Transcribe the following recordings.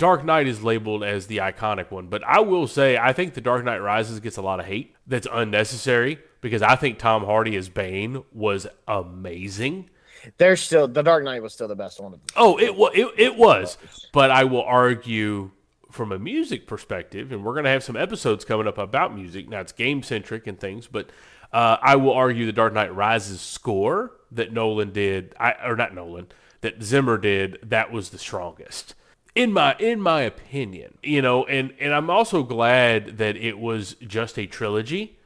Dark Knight is labeled as the iconic one, but I will say I think The Dark Knight Rises gets a lot of hate that's unnecessary because I think Tom Hardy as Bane was amazing. The Dark Knight was still the best one of them. Oh, it was, but I will argue from a music perspective, and we're going to have some episodes coming up about music. Now it's game centric and things, but I will argue the Dark Knight Rises score that that Zimmer did, that was the strongest in my opinion. And I'm also glad that it was just a trilogy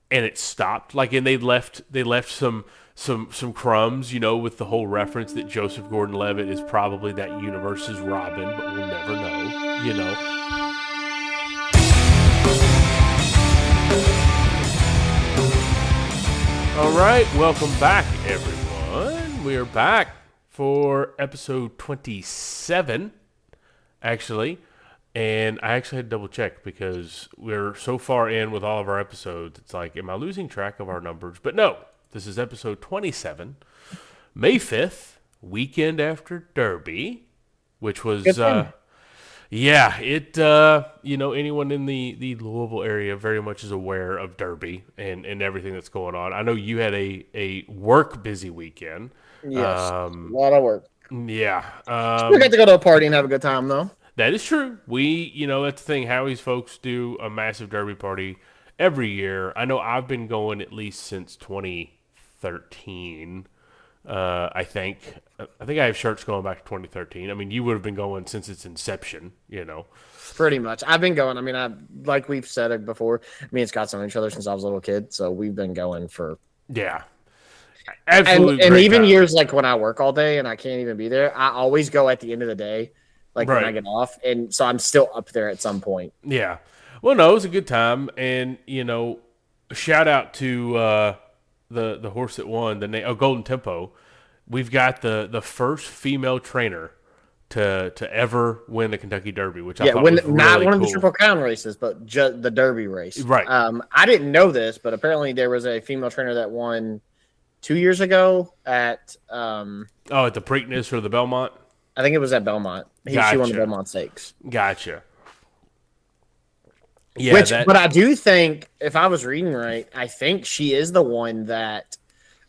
and it stopped. And they left some crumbs, with the whole reference that Joseph Gordon-Levitt is probably that universe's Robin, but we'll never know. All right, welcome back, everyone. We are back for episode 27, actually. And I actually had to double check because we're so far in with all of our episodes. It's like, am I losing track of our numbers? But no, this is episode 27, May 5th, weekend after Derby, which was, anyone in the Louisville area very much is aware of Derby and everything that's going on. I know you had a work busy weekend. Yes, a lot of work. Yeah. We got to go to a party and have a good time, though. That is true. That's the thing. Howie's folks do a massive Derby party every year. I know I've been going at least since 2013. I think I have shirts going back to 2013. I mean, you would have been going since its inception, Pretty much. I've been going. I mean, like we've said it before, me and Scott's known each other since I was a little kid, so we've been going for... Yeah. Absolutely. And even years like when I work all day and I can't even be there, I always go at the end of the day, when I get off, and so I'm still up there at some point. Yeah. Well, no, it was a good time, and, shout out to the horse that won, Golden Tempo. We've got the first female trainer to ever win the Kentucky Derby, which I thought was really not one cool. of the Triple Crown races, but just the Derby race. Right. I didn't know this, but apparently there was a female trainer that won 2 years ago at at the Preakness or the Belmont. I think it was at Belmont. She won the Belmont Stakes. Gotcha. Yeah, but I do think, if I was reading right, I think she is the one that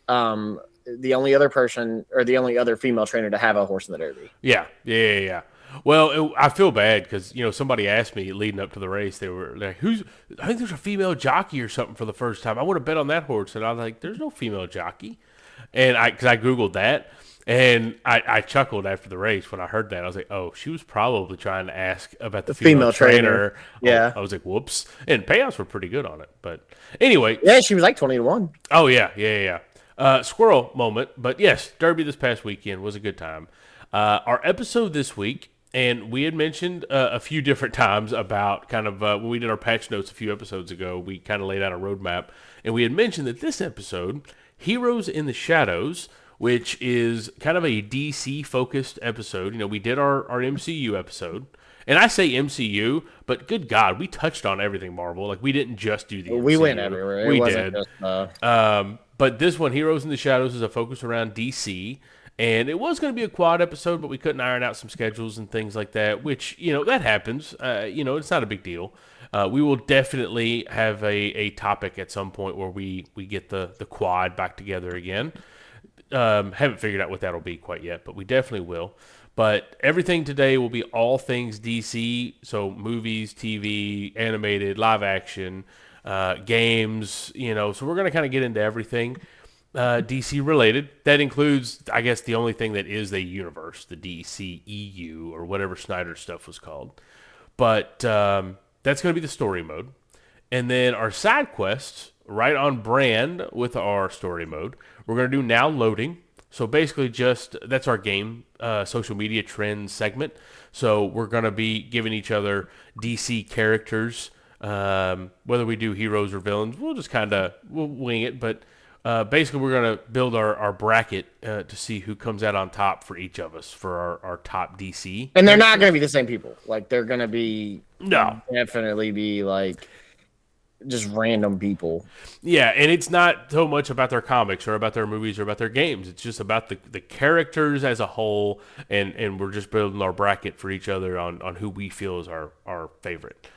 the only other person or the only other female trainer to have a horse in the Derby. Yeah. Well, I feel bad because, somebody asked me leading up to the race, they were like, I think there's a female jockey or something for the first time. I want to bet on that horse. And I was like, there's no female jockey. And because I Googled that. And I chuckled after the race when I heard that. I was like, oh, she was probably trying to ask about the female trainer. Yeah. I was like, whoops. And payouts were pretty good on it. But anyway. Yeah, she was like 20-1. Oh, yeah. Squirrel moment. But yes, Derby this past weekend was a good time. Our episode this week, and we had mentioned a few different times about kind of when we did our patch notes a few episodes ago, we kind of laid out a roadmap. And we had mentioned that this episode, Heroes in the Shadows, which is kind of a DC-focused episode. We did our MCU episode. And I say MCU, but good God, we touched on everything Marvel. We didn't just do the MCU. We went everywhere. We did. But this one, Heroes in the Shadows, is a focus around DC. And it was going to be a quad episode, but we couldn't iron out some schedules and things like that, which, that happens. It's not a big deal. We will definitely have a topic at some point where we get the quad back together again. Haven't figured out what that'll be quite yet, but we definitely will. But everything today will be all things DC, so movies, TV, animated, live action, games, so we're going to kind of get into everything DC related. That includes, I guess, the only thing that is a universe, the DCEU, or whatever Snyder's stuff was called. But that's going to be the story mode. And then our side quests, right on brand with our story mode, we're going to do Now Loading. So basically that's our game social media trends segment. So we're going to be giving each other DC characters, whether we do heroes or villains. We'll wing it. But basically we're going to build our bracket to see who comes out on top for each of us for our top DC. And they're not going to be the same people. They're going to be... No. Definitely be just random people. Yeah, and it's not so much about their comics or about their movies or about their games. It's just about the characters as a whole, and we're just building our bracket for each other on who we feel is our favorite.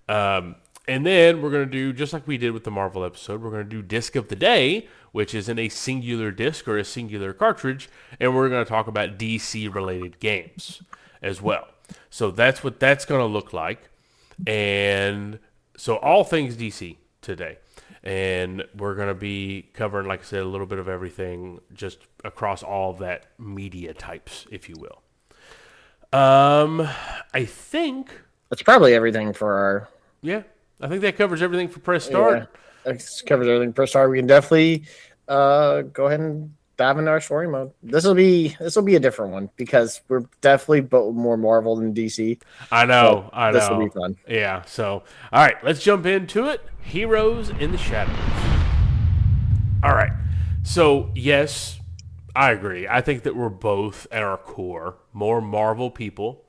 And then we're going to do, just like we did with the Marvel episode, we're going to do Disc of the Day, which is in a singular disc or a singular cartridge, and we're going to talk about DC-related games as well. So that's what that's going to look like. And so all things DC today. And we're going to be covering, like I said, a little bit of everything just across all of that media types, if you will. I think, That's probably everything for our. yeah, I think that covers everything for Press Start. Yeah, that covers everything for Star. We can definitely go ahead and dive into our story mode. This will be a different one because we're definitely more Marvel than DC. I know, I know. This will be fun. Yeah, so, all right, let's jump into it. Heroes in the Shadows. All right, so, yes, I agree. I think that we're both, at our core, more Marvel people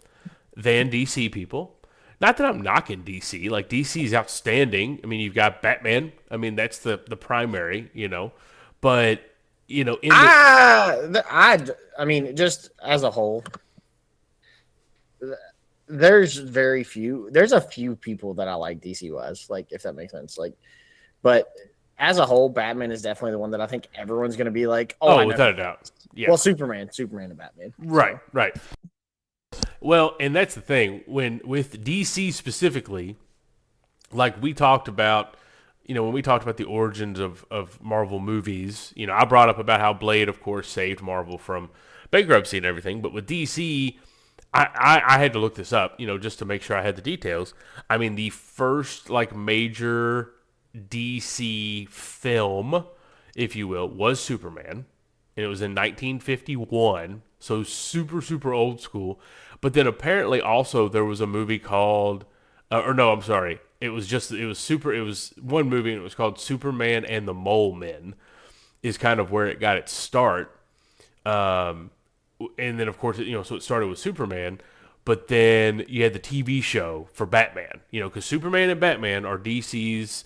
than DC people. Not that I'm knocking DC. Like, DC is outstanding. I mean, you've got Batman. I mean, that's the primary, But, in the... I mean, just as a whole, there's a few people that I like DC wise, like, if that makes sense. Like, but as a whole, Batman is definitely the one that I think everyone's going to be like, oh, without a doubt. Yeah. Well, Superman and Batman. Right, so. Right. Well, and that's the thing. With DC specifically, like we talked about, when we talked about the origins of Marvel movies, I brought up about how Blade, of course, saved Marvel from bankruptcy and everything. But with DC, I had to look this up, just to make sure I had the details. I mean, the first, major DC film, if you will, was Superman. And it was in 1951. So super, super old school. But then apparently also there was a movie called, it was one movie and it was called Superman and the Mole Men is kind of where it got its start. And then of course, so it started with Superman, but then you had the TV show for Batman, because Superman and Batman are DC's,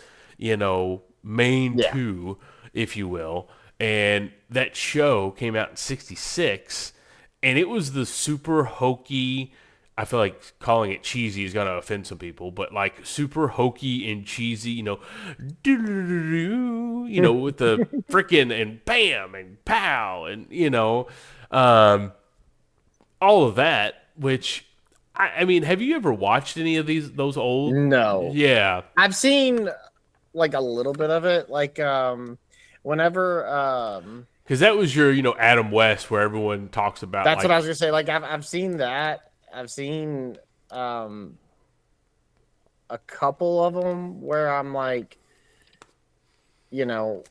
main two, if you will. And that show came out in 1966. And it was the super hokey, I feel like calling it cheesy is going to offend some people, but super hokey and cheesy, with the frickin' and bam and pow and, all of that, which, I mean, have you ever watched any of those old? No. Yeah. I've seen a little bit of it. Whenever, because that was your, Adam West, where everyone talks about. That's what I was gonna say. I've seen that. I've seen a couple of them where I'm like, I'm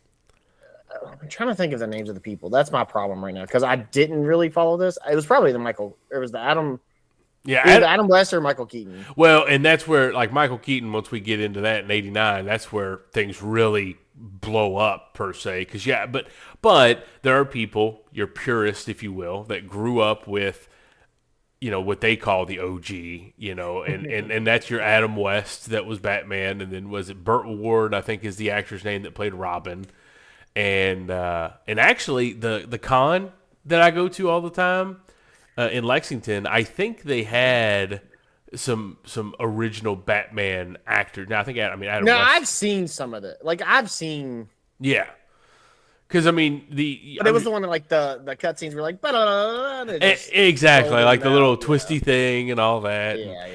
trying to think of the names of the people. That's my problem right now because I didn't really follow this. It was probably the Adam. Yeah, Adam West or Michael Keaton. Well, and that's where Michael Keaton. Once we get into that in '89, that's where things really blow up per se. Because but there are people, your purists, if you will, that grew up with, what they call the OG, and that's your Adam West that was Batman, and then was it Burt Ward? I think is the actor's name that played Robin, and actually the con that I go to all the time. In Lexington, I think they had some original Batman actors. Now I think Adam. No, West. I've seen some of it. I've seen. Yeah, because I mean But it was the one that the cutscenes were exactly the little twisty thing and all that. Yeah.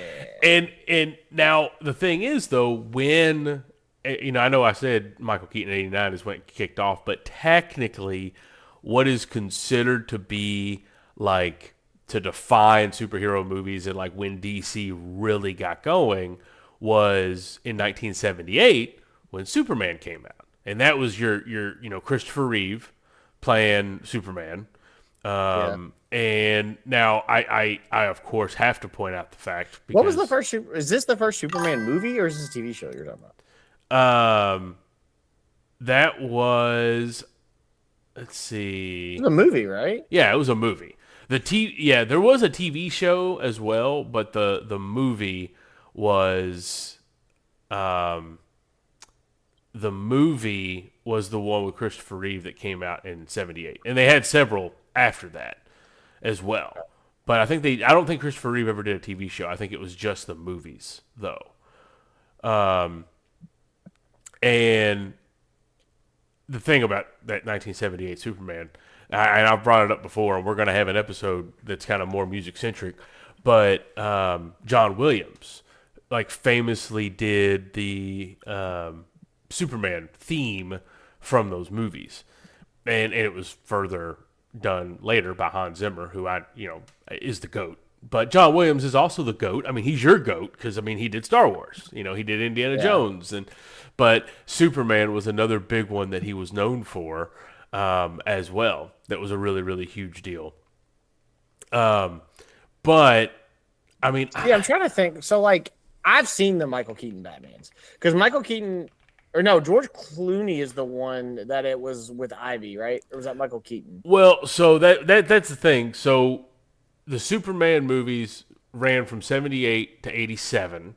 And now the thing is though, when I know I said Michael Keaton '89 is when it kicked off, but technically, what is considered to be to define superhero movies and when DC really got going was in 1978 when Superman came out. And that was your Christopher Reeve playing Superman. And now I of course have to point out the fact because, what was the first is this the first Superman movie or is this a TV show you're talking about? That was, let's see. It was a movie, right? Yeah, it was a movie. There was a TV show as well, but the movie was, the movie was the one with Christopher Reeve that came out in '78, and they had several after that as well. But I don't think Christopher Reeve ever did a TV show. I think it was just the movies though. And the thing about that 1978 Superman, and I've brought it up before, and we're going to have an episode that's kind of more music centric, but John Williams, like, famously did the Superman theme from those movies, and it was further done later by Hans Zimmer, who is the GOAT. But John Williams is also the GOAT. I mean, he's your GOAT because, I mean, he did Star Wars. You know, he did Indiana Jones. But Superman was another big one that he was known for as well. That was a really, really huge deal. But, I mean... Yeah, I'm trying to think. So, like, I've seen the Michael Keaton Batmans. Because Michael Keaton... Or no, George Clooney is the one that it was with Ivy, right? Or was that Michael Keaton? Well, so that's the thing. So the Superman movies ran from 78 to 87.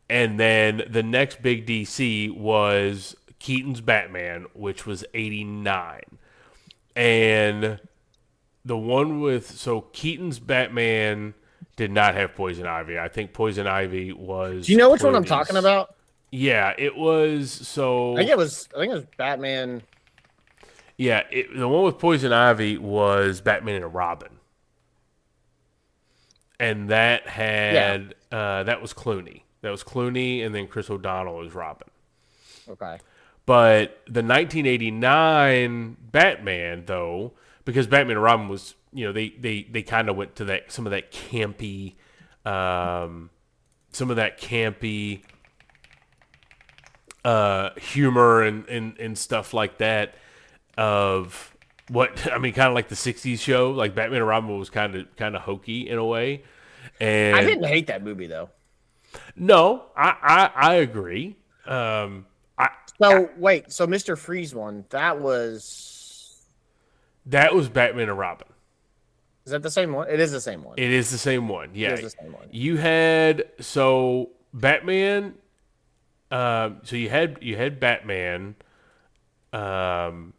And then the next big DC was Keaton's Batman, which was 89. And the one with... So Keaton's Batman did not have Poison Ivy. I think Poison Ivy was... Do you know which one I'm talking about? Yeah, it was. So I think it was Batman. Yeah, the one with Poison Ivy was Batman and Robin, and that had that was Clooney. That was Clooney, and then Chris O'Donnell was Robin. Okay. But the 1989 Batman, though, because Batman and Robin was, they kind of went to some of that campy, humor and stuff like that of what I mean, kind of like the '60s show. Like Batman and Robin was kind of hokey in a way. And I didn't hate that movie though. No, I agree. So Mr. Freeze one that was Batman and Robin. Is that the same one? It is the same one. It is the same one. Yeah, it is the same one. You had Batman. So you had Batman in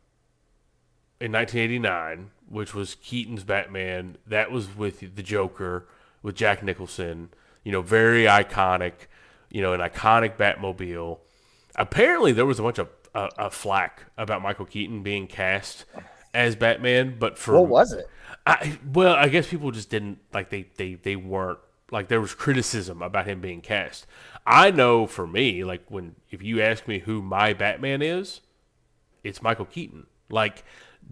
1989, which was Keaton's Batman. That was with the Joker, with Jack Nicholson. Very iconic. An iconic Batmobile. Apparently, there was a bunch of flack about Michael Keaton being cast as Batman, but what was it? I guess people just didn't like. They weren't. Like, there was criticism about him being cast. I know for me, like, if you ask me who my Batman is, it's Michael Keaton. Like,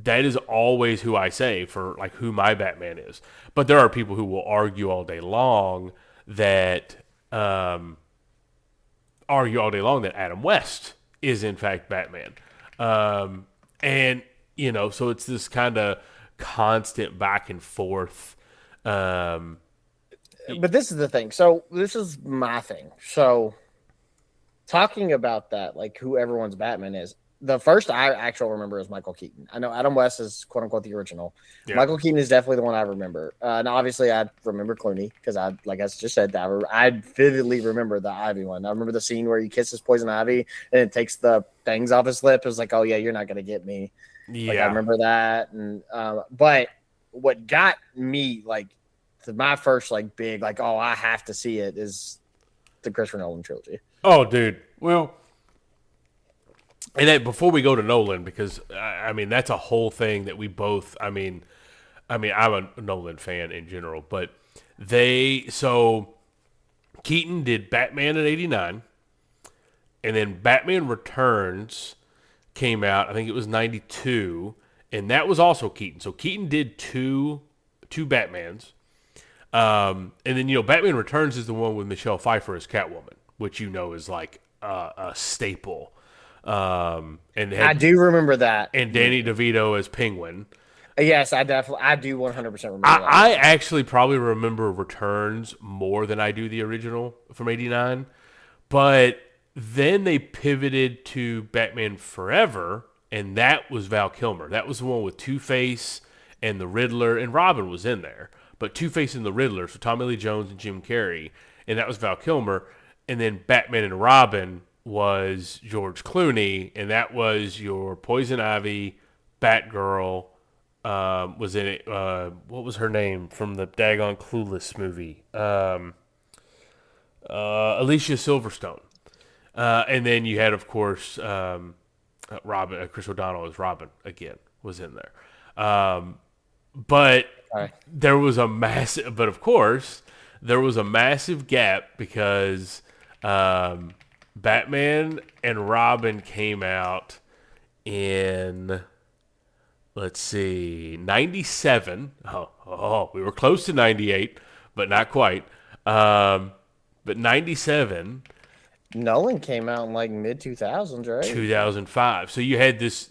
that is always who I say for, like, who my Batman is. But there are people who will argue all day long that Adam West is, in fact, Batman. And, so it's this kind of constant back and forth. But this is the thing. So this is my thing. So talking about that, like who everyone's Batman is, the first I actually remember is Michael Keaton. I know Adam West is quote unquote the original. Yeah. Michael Keaton is definitely the one I remember. And obviously I remember Clooney because like I just said, I vividly remember the Ivy one. I remember the scene where he kisses Poison Ivy and it takes the things off his lip. It was like, oh yeah, you're not gonna get me. Yeah, like, I remember that. And but what got me like. My first like big like I have to see it is the Christopher Nolan trilogy. Oh, dude. Well, and then before we go to Nolan, because I mean that's a whole thing that we both. I mean I'm a Nolan fan in general, but Keaton did Batman in '89, and then Batman Returns came out. I think it was '92, and that was also Keaton. So Keaton did two Batmans. And then, Batman Returns is the one with Michelle Pfeiffer as Catwoman, which is like a staple. And I do remember that. And Danny DeVito as Penguin. Yes, I do 100% remember that. I actually probably remember Returns more than I do the original from '89. But then they pivoted to Batman Forever, and that was Val Kilmer. That was the one with Two-Face and the Riddler, and Robin was in there. But Two-Face and the Riddler, so Tommy Lee Jones and Jim Carrey, and that was Val Kilmer. And then Batman and Robin was George Clooney, and that was your Poison Ivy, Batgirl. Was in it? What was her name from the daggone Clueless movie? Alicia Silverstone. And then you had, of course, Robin. Chris O'Donnell as Robin again was in there. But Okay. there was a massive. But of course, there was a massive gap because Batman and Robin came out in, let's see, 97. We were close to 98, but not quite. But 97, Nolan came out in like mid 2000s, right? 2005. So you had this,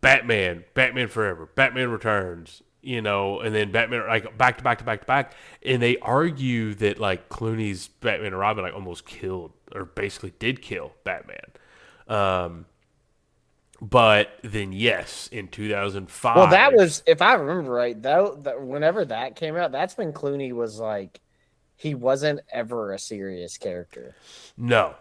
Batman Forever, Batman Returns, and then Batman like back to back to back to back. And they argue that like Clooney's Batman and Robin like almost killed or basically did kill Batman. But then yes, in 2005. Well, that was, if I remember right, that whenever that came out, that's when Clooney was like, he wasn't ever a serious character. no.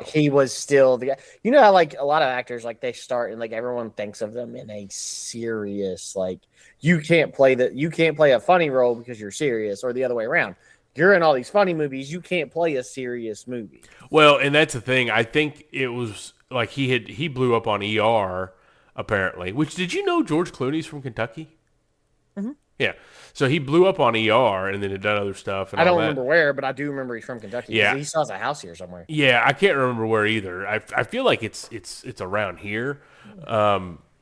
He was still the guy. You know how like a lot of actors, like they start and like everyone thinks of them in a serious, like you can't play a funny role because you're serious, or the other way around. You're in all these funny movies, you can't play a serious movie. Well, and that's the thing. I think it was like he blew up on ER apparently. Which, did you know George Clooney's from Kentucky? Mm-hmm. Yeah. So he blew up on ER and then had done other stuff. And I all don't that. remember where, but I do remember he's from Kentucky. Yeah. He still has a house here somewhere. Yeah, I can't remember where either. I feel like it's around here,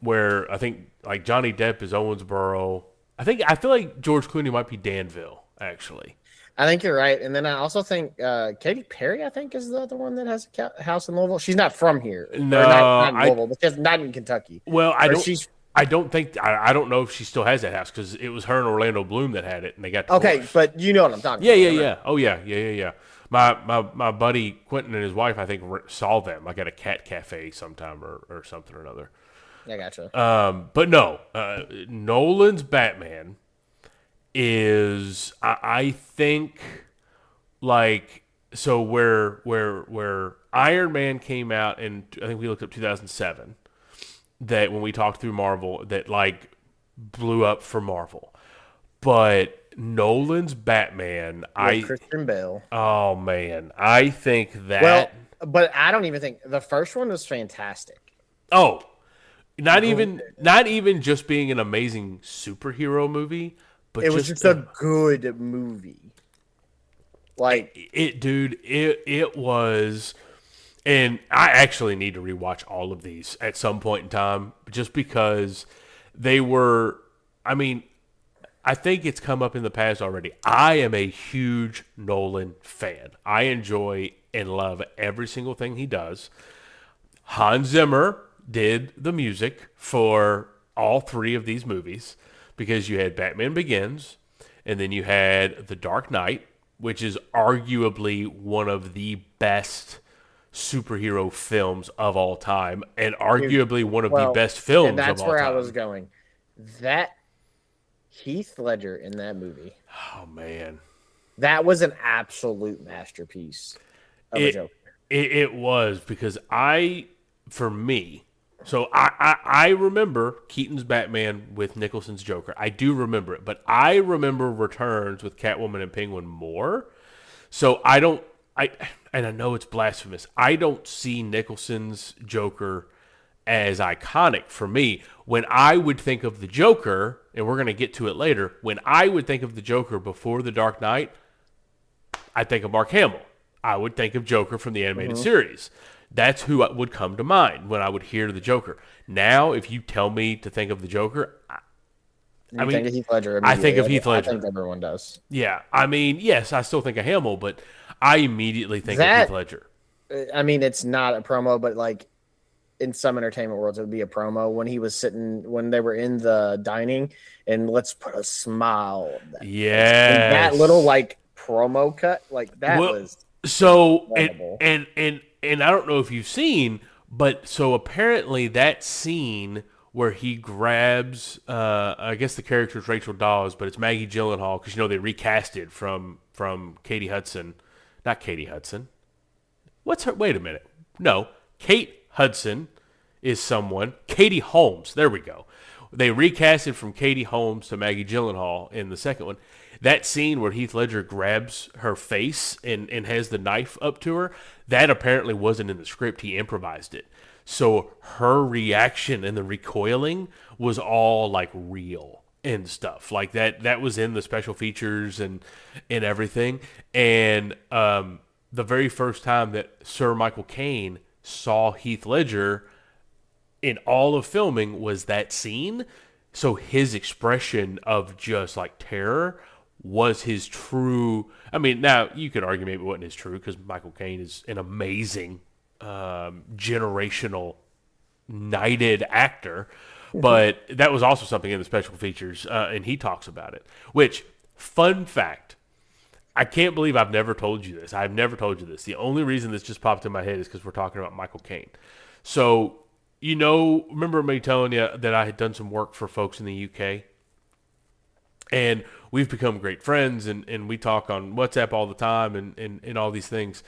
where I think like Johnny Depp is Owensboro. I feel like George Clooney might be Danville actually. I think you're right. And then I also think Katy Perry, I think, is the other one that has a house in Louisville. She's not from here. No, not in Louisville, but she's not in Kentucky. Well, She's I don't think I don't know if she still has that house because it was her and Orlando Bloom that had it, and they got okay, divorced. but you know what I'm talking Yeah, about. yeah. Oh, yeah. My buddy Quentin and his wife, I think, saw them like at a cat cafe sometime or something or another. I gotcha. But no, Nolan's Batman is I think like so where Iron Man came out, and I think we looked up 2007. That when we talked through Marvel, that like blew up for Marvel, but Nolan's Batman, Christian Bale. oh man, I think that Well, but I don't even think the first one was fantastic. oh, not even just being an amazing superhero movie, but It was just a good movie. Like it was. And I actually need to rewatch all of these at some point in time just because they were, I mean, I think it's come up in the past already. I am a huge Nolan fan. I enjoy and love every single thing he does. Hans Zimmer did the music for all three of these movies because you had Batman Begins and then you had The Dark Knight, which is arguably one of the best superhero films of all time and arguably one of the best films and that's of all where time. I was going. That Heath Ledger in that movie. Oh man. That was an absolute masterpiece of a Joker. It was because for me, so I remember Keaton's Batman with Nicholson's Joker. I do remember it, but I remember Returns with Catwoman and Penguin more. So and I know it's blasphemous. I don't see Nicholson's Joker as iconic for me. When I would think of the Joker, and we're going to get to it later, when I would think of the Joker before The Dark Knight, I'd think of Mark Hamill. I would think of Joker from the animated series. That's who would come to mind when I would hear the Joker. Now, if you tell me to think of the Joker, I think of Heath Ledger. I think of Heath Ledger. I think everyone does. Yeah, I mean, yes, I still think of Hamill, but I immediately think of Heath Ledger. I mean, it's not a promo, but like in some entertainment worlds, it would be a promo when he was when they were in the dining, and let's put a smile. Yeah, that little like promo cut, like that was so. incredible. And I don't know if you've seen, but so apparently that scene where he grabs, I guess the character is Rachel Dawes, but it's Maggie Gyllenhaal because they recasted from Katie Hudson. Not Katie Hudson. What's her? Wait a minute. No, Kate Hudson is someone. Katie Holmes. There we go. They recasted from Katie Holmes to Maggie Gyllenhaal in the second one. That scene where Heath Ledger grabs her face and has the knife up to her, that apparently wasn't in the script. He improvised it. So her reaction and the recoiling was all like real and stuff. Like that was in the special features and everything. And the very first time that Sir Michael Caine saw Heath Ledger in all of filming was that scene. So his expression of just like terror was his true. I mean, now you could argue maybe it wasn't his true because Michael Caine is an amazing generational knighted actor, but that was also something in the special features, and he talks about it. Which, fun fact, I can't believe I've never told you this. I've never told you this. The only reason this just popped in my head is because we're talking about Michael Caine. So, remember me telling you that I had done some work for folks in the UK? And we've become great friends, and we talk on WhatsApp all the time and all these things.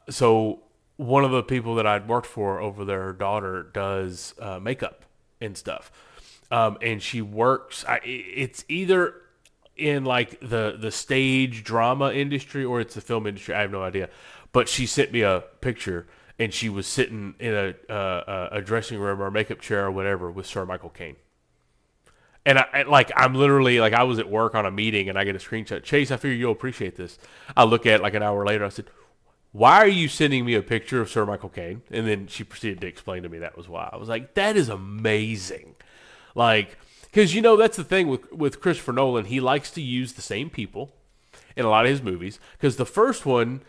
So one of the people that I'd worked for over there, her daughter does makeup and stuff. And she works, it's either in like the stage drama industry or it's the film industry. I have no idea. But she sent me a picture, and she was sitting in a dressing room or a makeup chair or whatever with Sir Michael Caine. And I'm literally like, I was at work on a meeting and I get a screenshot. Chase, I figure you'll appreciate this. I look at it like an hour later. I said, why are you sending me a picture of Sir Michael Caine? And then she proceeded to explain to me that was why. I was like, that is amazing. Like, because, that's the thing with Christopher Nolan. He likes to use the same people in a lot of his movies. Because the first one,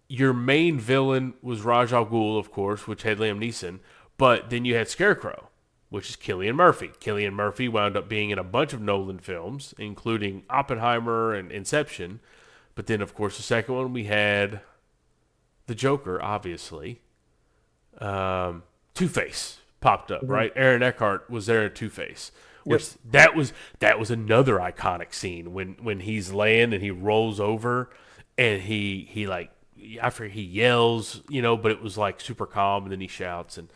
your main villain was Ra's al Ghul, of course, which had Liam Neeson. But then you had Scarecrow, which is Cillian Murphy. Cillian Murphy wound up being in a bunch of Nolan films, including Oppenheimer and Inception. But then, of course, the second one, we had the Joker, obviously. Two-Face popped up, right? Aaron Eckhart was there in Two-Face. Which that was another iconic scene when he's laying and he rolls over and he like, after he yells, but it was like super calm, and then he shouts and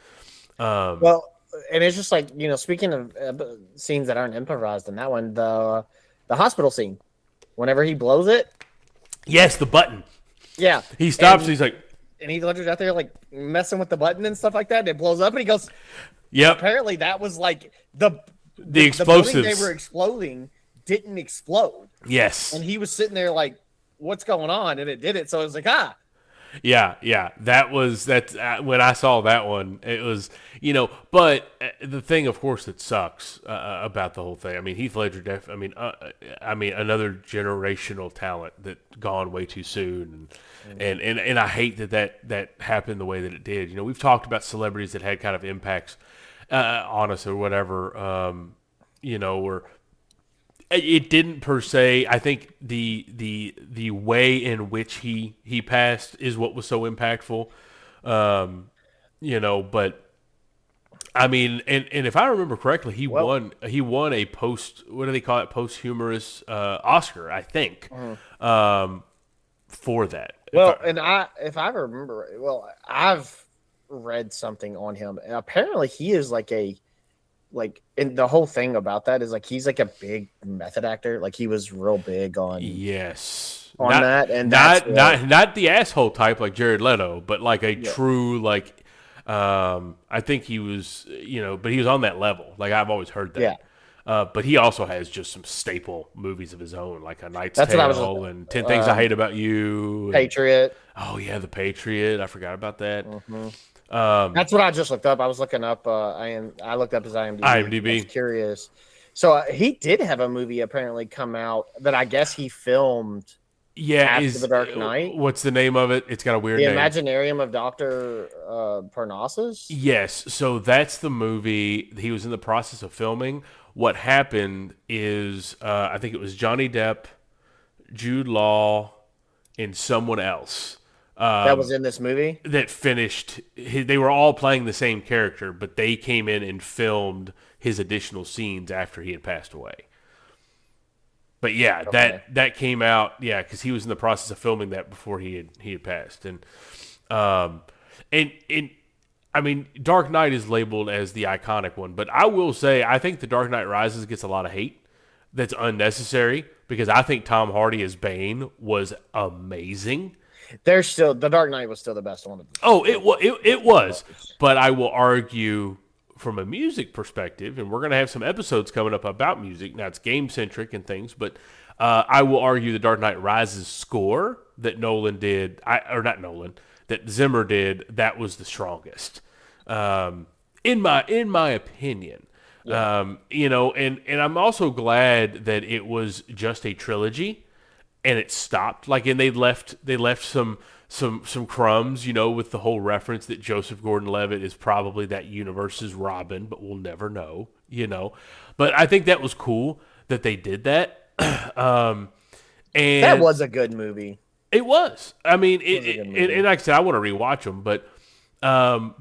and it's just like, speaking of scenes that aren't improvised in that one, the hospital scene, whenever he blows it. Yes, the button. Yeah. He stops and he's like. And Heath Ledger's out there like messing with the button and stuff like that. And it blows up and he goes. Yep. Apparently that was like the explosives. The building they were exploding didn't explode. Yes. And he was sitting there like, what's going on? And it did it. So it was like, Yeah. That's when I saw that one, it was, but the thing, of course, that sucks about the whole thing. I mean, Heath Ledger, another generational talent that gone way too soon. And I hate that happened the way that it did. We've talked about celebrities that had kind of impacts on us or whatever, or it didn't per se. I think the way in which he passed is what was so impactful, but I mean, and if I remember correctly, he won a posthumous Oscar, I think, for that. If I remember, I've read something on him, and apparently he is and the whole thing about that is like he's like a big method actor. Like he was real big on that, and not the asshole type like Jared Leto, but like a true like. I think he was, but he was on that level. Like I've always heard that. Yeah. But he also has just some staple movies of his own, like A Knight's Tale and 10 Things I Hate About You. Patriot. The Patriot. I forgot about that. Mm-hmm. That's what I just looked up. I was looking up. I looked up his IMDb. I was curious. So he did have a movie apparently come out that I guess he filmed. Yeah, after The Dark Knight. What's the name of it? It's got a weird name. The Imaginarium of Dr. Parnassus? Yes. So that's the movie he was in the process of filming. What happened is I think it was Johnny Depp, Jude Law, and someone else. That was in this movie? That finished. They were all playing the same character, but they came in and filmed his additional scenes after he had passed away. But yeah, okay. that came out, because he was in the process of filming that before he had passed, and Um, and I mean, Dark Knight is labeled as the iconic one, but I will say I think The Dark Knight Rises gets a lot of hate that's unnecessary because I think Tom Hardy as Bane was amazing. There's still the Dark Knight was still the best one of them. Oh, it was, but I will argue from a music perspective, and we're going to have some episodes coming up about music. Now it's game centric and things, but I will argue the Dark Knight Rises score that Nolan did, or not Nolan, that Zimmer did, that was the strongest, in my opinion. Yeah. And I'm also glad that it was just a trilogy and it stopped. Like, and they left some crumbs, with the whole reference that Joseph Gordon-Levitt is probably that universe's Robin, but we'll never know. But I think that was cool that they did that. And That was a good movie. it was. I mean, It was a good movie. and like I said, I want to rewatch them, but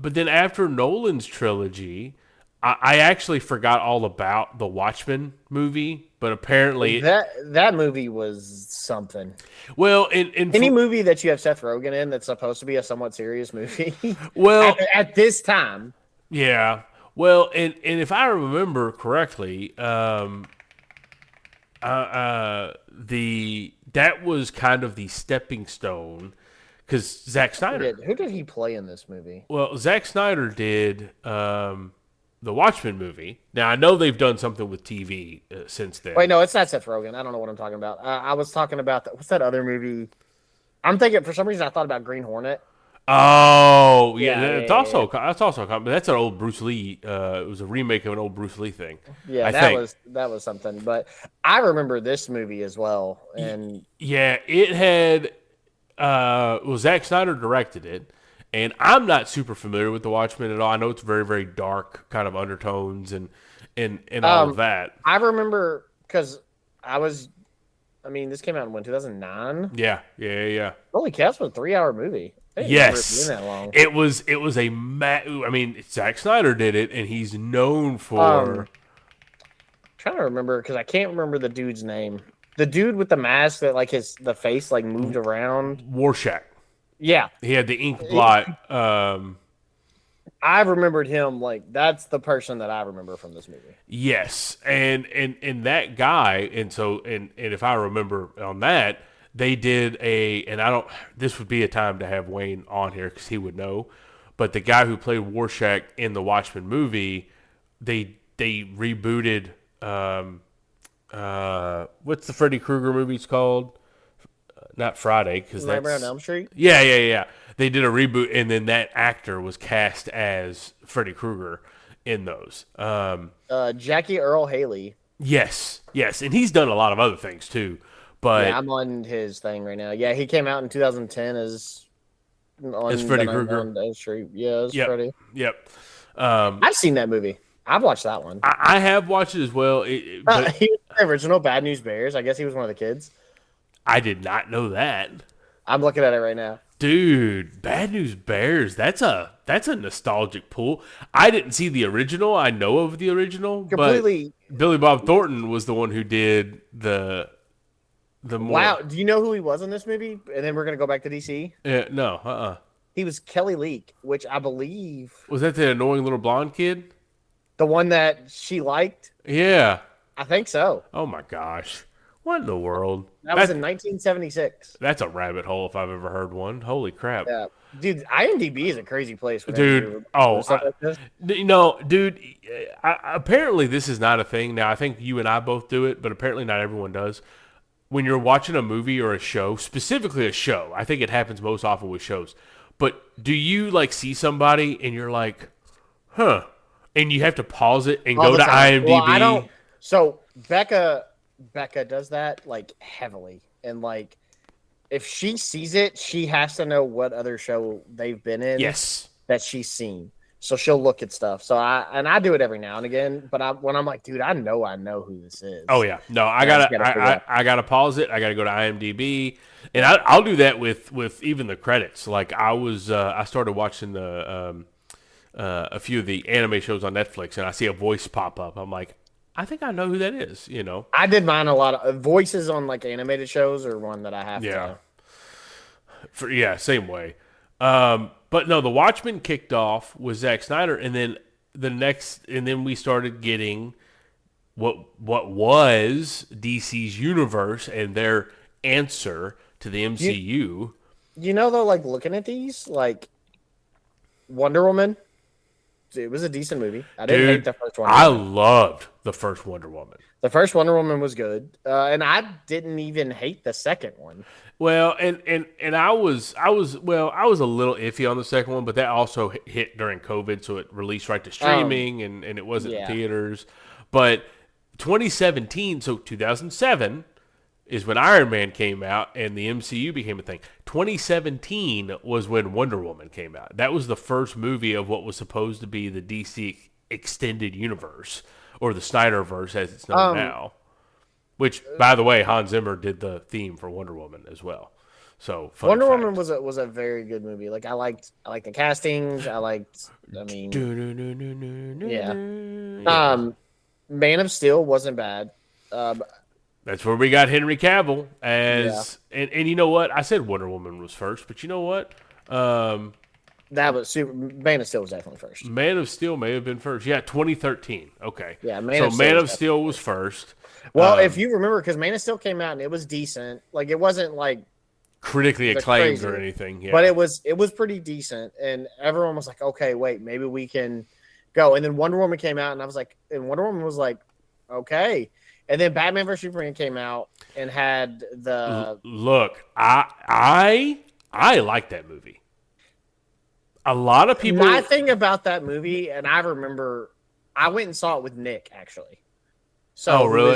then after Nolan's trilogy, I actually forgot all about the Watchmen movie, but apparently, That movie was something. well, in Any movie that you have Seth Rogen in that's supposed to be a somewhat serious movie, well, at this time, yeah, well, and if I remember correctly, that was kind of the stepping stone because Zack Snyder. who did he play in this movie? Well, Zack Snyder did the Watchmen movie. Now I know they've done something with TV since then. Wait, no, it's not Seth Rogen. I don't know what I'm talking about. I was talking about what's that other movie? I'm thinking for some reason I thought about Green Hornet. Oh, yeah, Yeah, that's yeah, also but that's an old Bruce Lee. It was a remake of an old Bruce Lee thing. Yeah, I that think. was something. But I remember this movie as well, and Yeah, it had. Well, Zack Snyder directed it, and I'm not super familiar with the Watchmen at all. I know it's very, very dark, kind of undertones and all of that. I remember because this came out in when 2009. Yeah. Holy cow, it's a 3-hour movie. I didn't remember it Yes, being that long. it was I mean, Zack Snyder did it, and he's known for. Trying to remember because I can't remember the dude's name. The dude with the mask that like the face like moved around. Rorschach. Yeah, He had the ink blot. I remembered him. Like that's the person that I remember from this movie. Yes, and that guy, and if I remember on that, they did and I don't. This would be a time to have Wayne on here because he would know. But the guy who played Rorschach in the Watchmen movie, they rebooted. What's the Freddy Krueger movies called? Not Friday, because that's Nightmare on Elm Street. yeah. They did a reboot, and then that actor was cast as Freddy Krueger in those. Jackie Earl Haley. Yes, and he's done a lot of other things too. But Yeah, I'm on his thing right now. Yeah, he came out in 2010 as Freddy Krueger. on Elm Street. Yeah, as Yep. Freddy. Yep. I've seen that movie. I've watched that one. I have watched it as well, but He was the original Bad News Bears. I guess he was one of the kids. I did not know that. I'm looking at it right now. Dude, Bad News Bears, that's a nostalgic pull. I didn't see the original. I know of the original, Completely. but Billy Bob Thornton was the one who did the more. Wow. Do you know who he was in this movie? And then we're gonna go back to DC. No. He was Kelly Leak, which I believe Was that the annoying little blonde kid? the one that she liked. Yeah. I think so. Oh my gosh. What in the world? That was in 1976. That's a rabbit hole if I've ever heard one. Holy crap. Yeah, dude. IMDb is a crazy place for Dude, dude, apparently this is not a thing. Now, I think you and I both do it, but apparently not everyone does. When you're watching a movie or a show, specifically a show, I think it happens most often with shows, but do you like see somebody and you're like, huh, and you have to pause it and All go the to time. IMDb? Well, I don't. So Becca does that like heavily, and like if she sees it, she has to know what other show they've been in. Yes. That she's seen. So she'll look at stuff. So I do it every now and again. But when I'm like, dude, I know who this is. Oh yeah, no, I just gotta, gotta figure out. I gotta pause it. I gotta go to IMDb, and I'll do that with even the credits. Like I started watching a few of the anime shows on Netflix, and I see a voice pop up. I'm like, I think I know who that is. I did mine a lot of voices on like animated shows or one that I have Yeah. to. Same way. But no, the Watchmen kicked off with Zack Snyder, and then we started getting what was DC's universe and their answer to the MCU. You know, though, like looking at these, like Wonder Woman, it was a decent movie. I didn't hate the first one. I loved the first Wonder Woman. The first Wonder Woman was good, and I didn't even hate the second one. Well, and I was a little iffy on the second one, but that also hit during COVID, so it released right to streaming, and it wasn't in theaters. But 2017, so 2007 is when Iron Man came out and the MCU became a thing. 2017 was when Wonder Woman came out. That was the first movie of what was supposed to be the DC extended universe, or the Snyderverse as it's known now. Which, by the way, Hans Zimmer did the theme for Wonder Woman as well. So Wonder Woman was a very good movie. Like I liked the castings. Man of Steel wasn't bad. That's where we got Henry Cavill as and you know what? I said Wonder Woman was first, but you know what? That was Man of Steel was definitely first. Man of Steel may have been first. Yeah, 2013. Okay. Yeah, Man of Steel was first. Well, if you remember, because Man of Steel came out and it was decent. Like it wasn't like critically acclaimed or anything. Yeah. But it was pretty decent, and everyone was like, "Okay, wait, maybe we can go." And then Wonder Woman came out, and Wonder Woman was like, "Okay." And then Batman vs Superman came out and had the look. I like that movie. A lot of people. My thing about that movie, and I remember, I went and saw it with Nick actually. So really?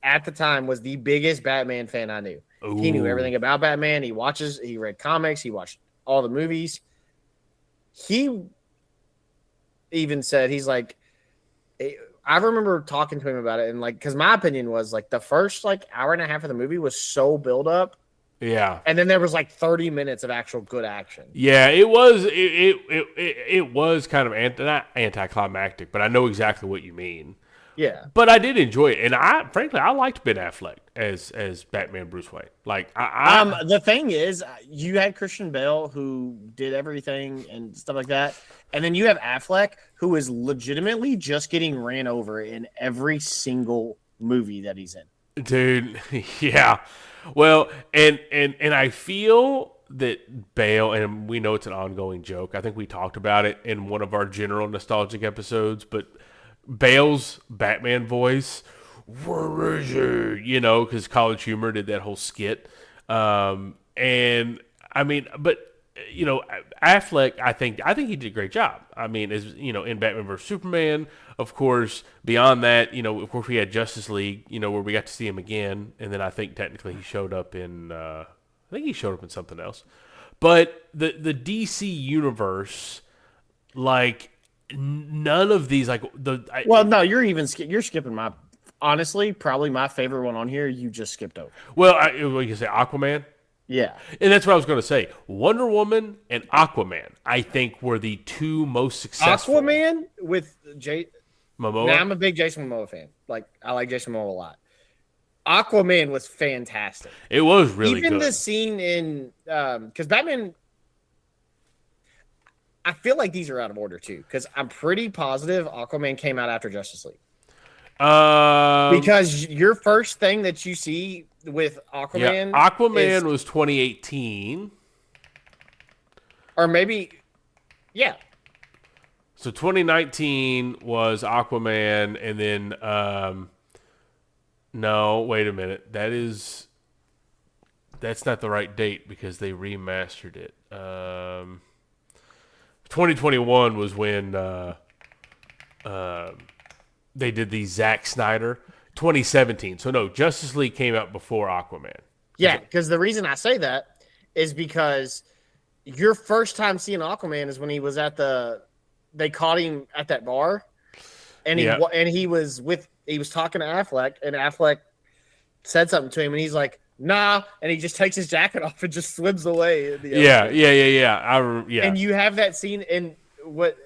At the time was the biggest Batman fan I knew. Ooh. He knew everything about Batman. He read comics. He watched all the movies. He even said, he's like, I remember talking to him about it, and like, because my opinion was like the first like hour and a half of the movie was so build up. Yeah. And then there was like 30 minutes of actual good action. Yeah, it was it was kind of not anticlimactic, but I know exactly what you mean. Yeah. But I did enjoy it, and I liked Ben Affleck as Batman Bruce Wayne. Like the thing is, you had Christian Bale who did everything and stuff like that. And then you have Affleck who is legitimately just getting ran over in every single movie that he's in. Dude, yeah. Well, and I feel that Bale, and we know it's an ongoing joke. I think we talked about it in one of our general nostalgic episodes, but Bale's Batman voice, where is he? You know, because College Humor did that whole skit. And I mean, but you know, Affleck, I think he did a great job. I mean, as you know, in Batman vs Superman, of course. Beyond that, you know, of course, we had Justice League, you know, where we got to see him again, and then I think technically he showed up in, something else. But the DC universe, like none of these, like no, you're skipping my, honestly, probably my favorite one on here. You just skipped over. Well, you can say Aquaman. Yeah. And that's what I was going to say. Wonder Woman and Aquaman, I think, were the two most successful. Aquaman with Momoa? Now, I'm a big Jason Momoa fan. Like, I like Jason Momoa a lot. Aquaman was fantastic. It was really good. Even the scene in because Batman, I feel like these are out of order too, because I'm pretty positive Aquaman came out after Justice League. Because your first thing that you see with Aquaman, Aquaman was 2018, or maybe, yeah. So 2019 was Aquaman, and then no, wait a minute, that's not the right date because they remastered it. 2021 was when they did the Zack Snyder. 2017. So no, Justice League came out before Aquaman. Yeah, because the reason I say that is because your first time seeing Aquaman is when he was they caught him at that bar, and he was talking to Affleck, and Affleck said something to him, and he's like, "Nah," and he just takes his jacket off and just swims away. Yeah. And you have that scene in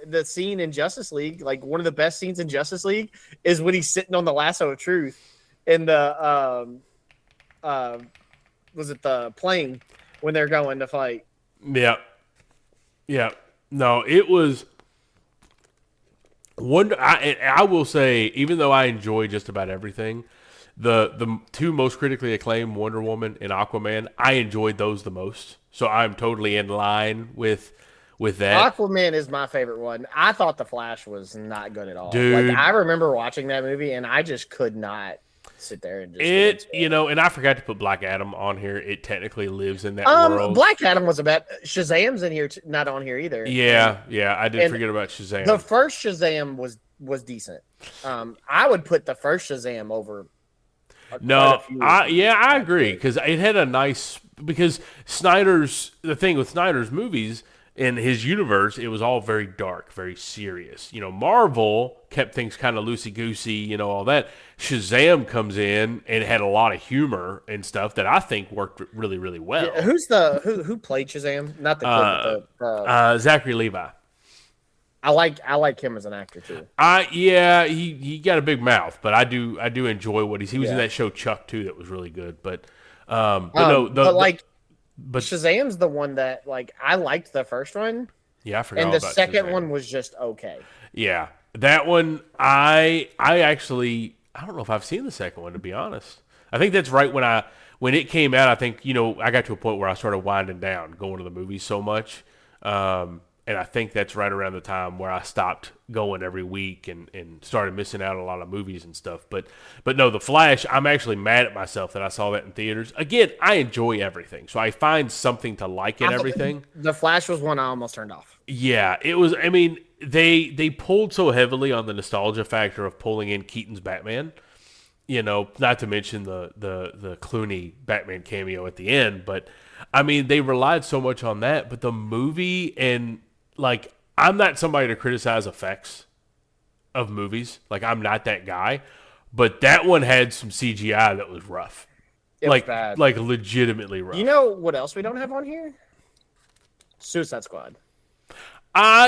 the scene in Justice League, like one of the best scenes in Justice League is when he's sitting on the lasso of truth in the was it the plane when they're going to fight? Yeah. Yeah. No, it was one. I will say, even though I enjoy just about everything, the two most critically acclaimed, Wonder Woman and Aquaman, I enjoyed those the most. So I'm totally in line with that. Aquaman is my favorite one. I thought The Flash was not good at all. Like Dude, I remember watching that movie and I just could not sit there and just get into it. and I forgot to put Black Adam on here. It technically lives in that world. Black Adam was about Shazam's in here, not on here either. Yeah, I did and forget about Shazam. the first Shazam was decent. I would put the first Shazam over. No, I agree because it had a nice because the thing with Snyder's movies in his universe, it was all very dark, very serious. Marvel kept things kind of loosey goosey, all that. Shazam comes in and had a lot of humor and stuff that I think worked really, really well. Yeah, who played Shazam? Not the kid, but Zachary Levi. I like him as an actor too. He got a big mouth, but I do enjoy what he was in that show Chuck too that was really good. But Shazam's the one that like I liked the first one. Yeah, I forgot. And the about second Shazam. one was just okay. Yeah, that one I actually I don't know if I've seen the second one to be honest. I think that's right when it came out. I think I got to a point where I started winding down going to the movies so much. And I think that's right around the time where I stopped going every week and started missing out on a lot of movies and stuff. But no, The Flash, I'm actually mad at myself that I saw that in theaters. Again, I enjoy everything. So I find something to like in everything. The Flash was one I almost turned off. Yeah, it was. I mean, they pulled so heavily on the nostalgia factor of pulling in Keaton's Batman. Not to mention the Clooney Batman cameo at the end. But, I mean, they relied so much on that. But the movie and... Like, I'm not somebody to criticize effects of movies. Like, I'm not that guy. But that one had some CGI that was rough. It was bad. Like, legitimately rough. You know what else we don't have on here? Suicide Squad.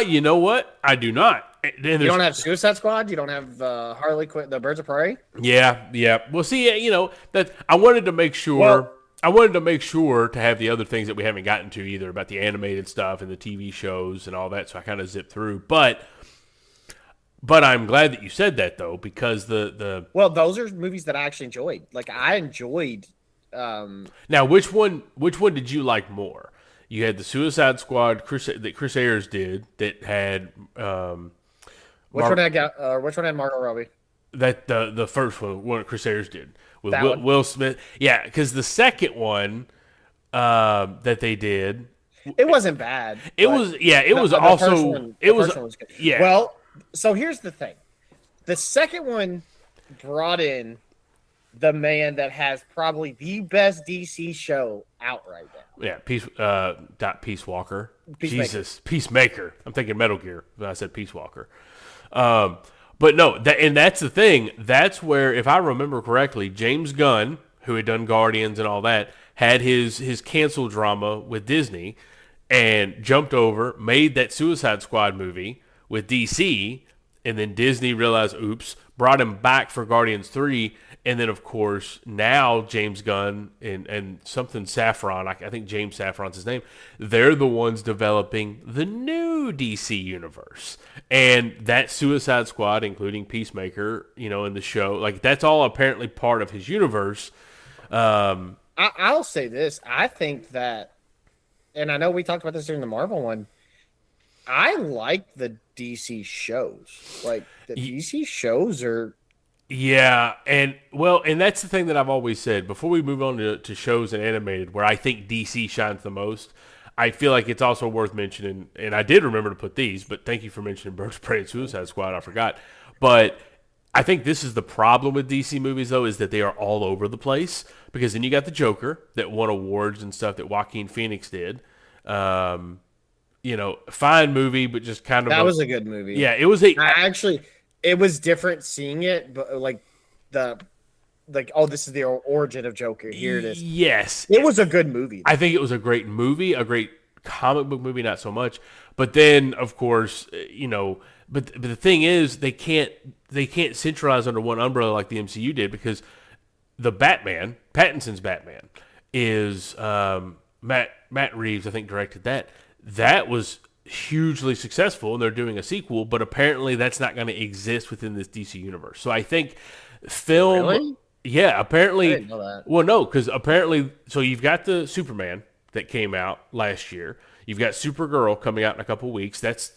You know what? I do not. You don't have Suicide Squad? You don't have Harley Quinn, the Birds of Prey? Yeah. Well, see, that I wanted to make sure... Well, I wanted to make sure to have the other things that we haven't gotten to either about the animated stuff and the TV shows and all that. So I kind of zipped through, but I'm glad that you said that though, because well, those are movies that I actually enjoyed. Like I enjoyed. Now, which one did you like more? You had the Suicide Squad that Chris Ayers did that had. Which one had Margot Robbie? That the first one Chris Ayers did. With Will Smith. Yeah, because the second one that they did... It wasn't bad. It was also... It was good. Yeah. Well, so here's the thing. The second one brought in the man that has probably the best DC show out right now. Yeah, Peace Walker. Jesus, Peacemaker. I'm thinking Metal Gear when I said Peace Walker. But no, and that's the thing. That's where, if I remember correctly, James Gunn, who had done Guardians and all that, had his cancel drama with Disney and jumped over, made that Suicide Squad movie with DC, and then Disney realized, oops, brought him back for Guardians 3, and then, of course, now James Gunn and something Saffron, I think James Saffron's his name, they're the ones developing the new DC universe. And that Suicide Squad, including Peacemaker, in the show, like that's all apparently part of his universe. I'll say this. I think that, and I know we talked about this during the Marvel one, I like the DC shows. Like, the DC shows are... Yeah, and that's the thing that I've always said. Before we move on to shows and animated, where I think DC shines the most, I feel like it's also worth mentioning, and I did remember to put these, but thank you for mentioning Birds of Prey and Suicide Squad, I forgot. But I think this is the problem with DC movies, though, is that they are all over the place, because then you got the Joker that won awards and stuff that Joaquin Phoenix did. Fine movie, but just kind of... That was a good movie. Yeah, it was it was different seeing it, but this is the origin of Joker. Here it is. Yes. It was a good movie. I think it was a great movie, a great comic book movie, not so much. But then, of course, but the thing is, they can't centralize under one umbrella like the MCU did, because the Batman, Pattinson's Batman, is Matt Reeves, I think, directed that. That was hugely successful and they're doing a sequel, but apparently that's not going to exist within this DC universe. So I think film, Really? yeah, I apparently, didn't know that. well, no, because apparently, so you've got the Superman that came out last year. You've got Supergirl coming out in a couple weeks. That's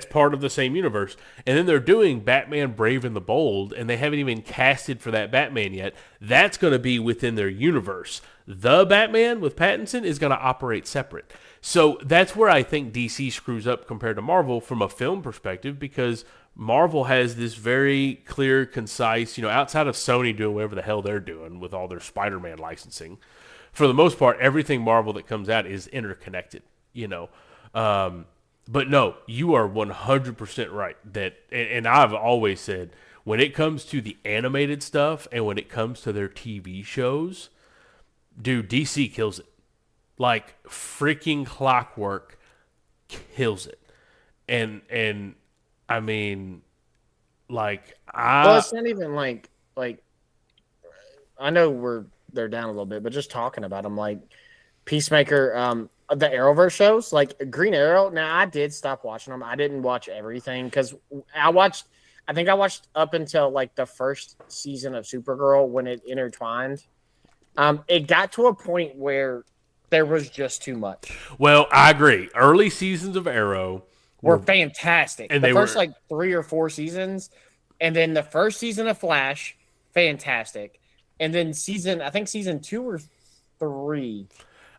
part of the same universe. And then they're doing Batman Brave and the Bold, and they haven't even casted for that Batman yet. That's going to be within their universe. The Batman with Pattinson is going to operate separate. So that's where I think DC screws up compared to Marvel from a film perspective, because Marvel has this very clear, concise, outside of Sony doing whatever the hell they're doing with all their Spider-Man licensing, for the most part, everything Marvel that comes out is interconnected, But no, you are 100% right. And I've always said, when it comes to the animated stuff and when it comes to their TV shows, dude, DC kills it. Like freaking Clockwork kills it. And I mean, like Well, it's not even like I know they're down a little bit, but just talking about them, like Peacemaker, the Arrowverse shows, like Green Arrow. Now I did stop watching them. I didn't watch everything because I think I watched up until like the first season of Supergirl when it intertwined. It got to a point where there was just too much. Well, I agree. Early seasons of Arrow Were fantastic. and The they first were like 3 or 4 seasons, and then the first season of Flash, fantastic. And then I think season 2 or 3.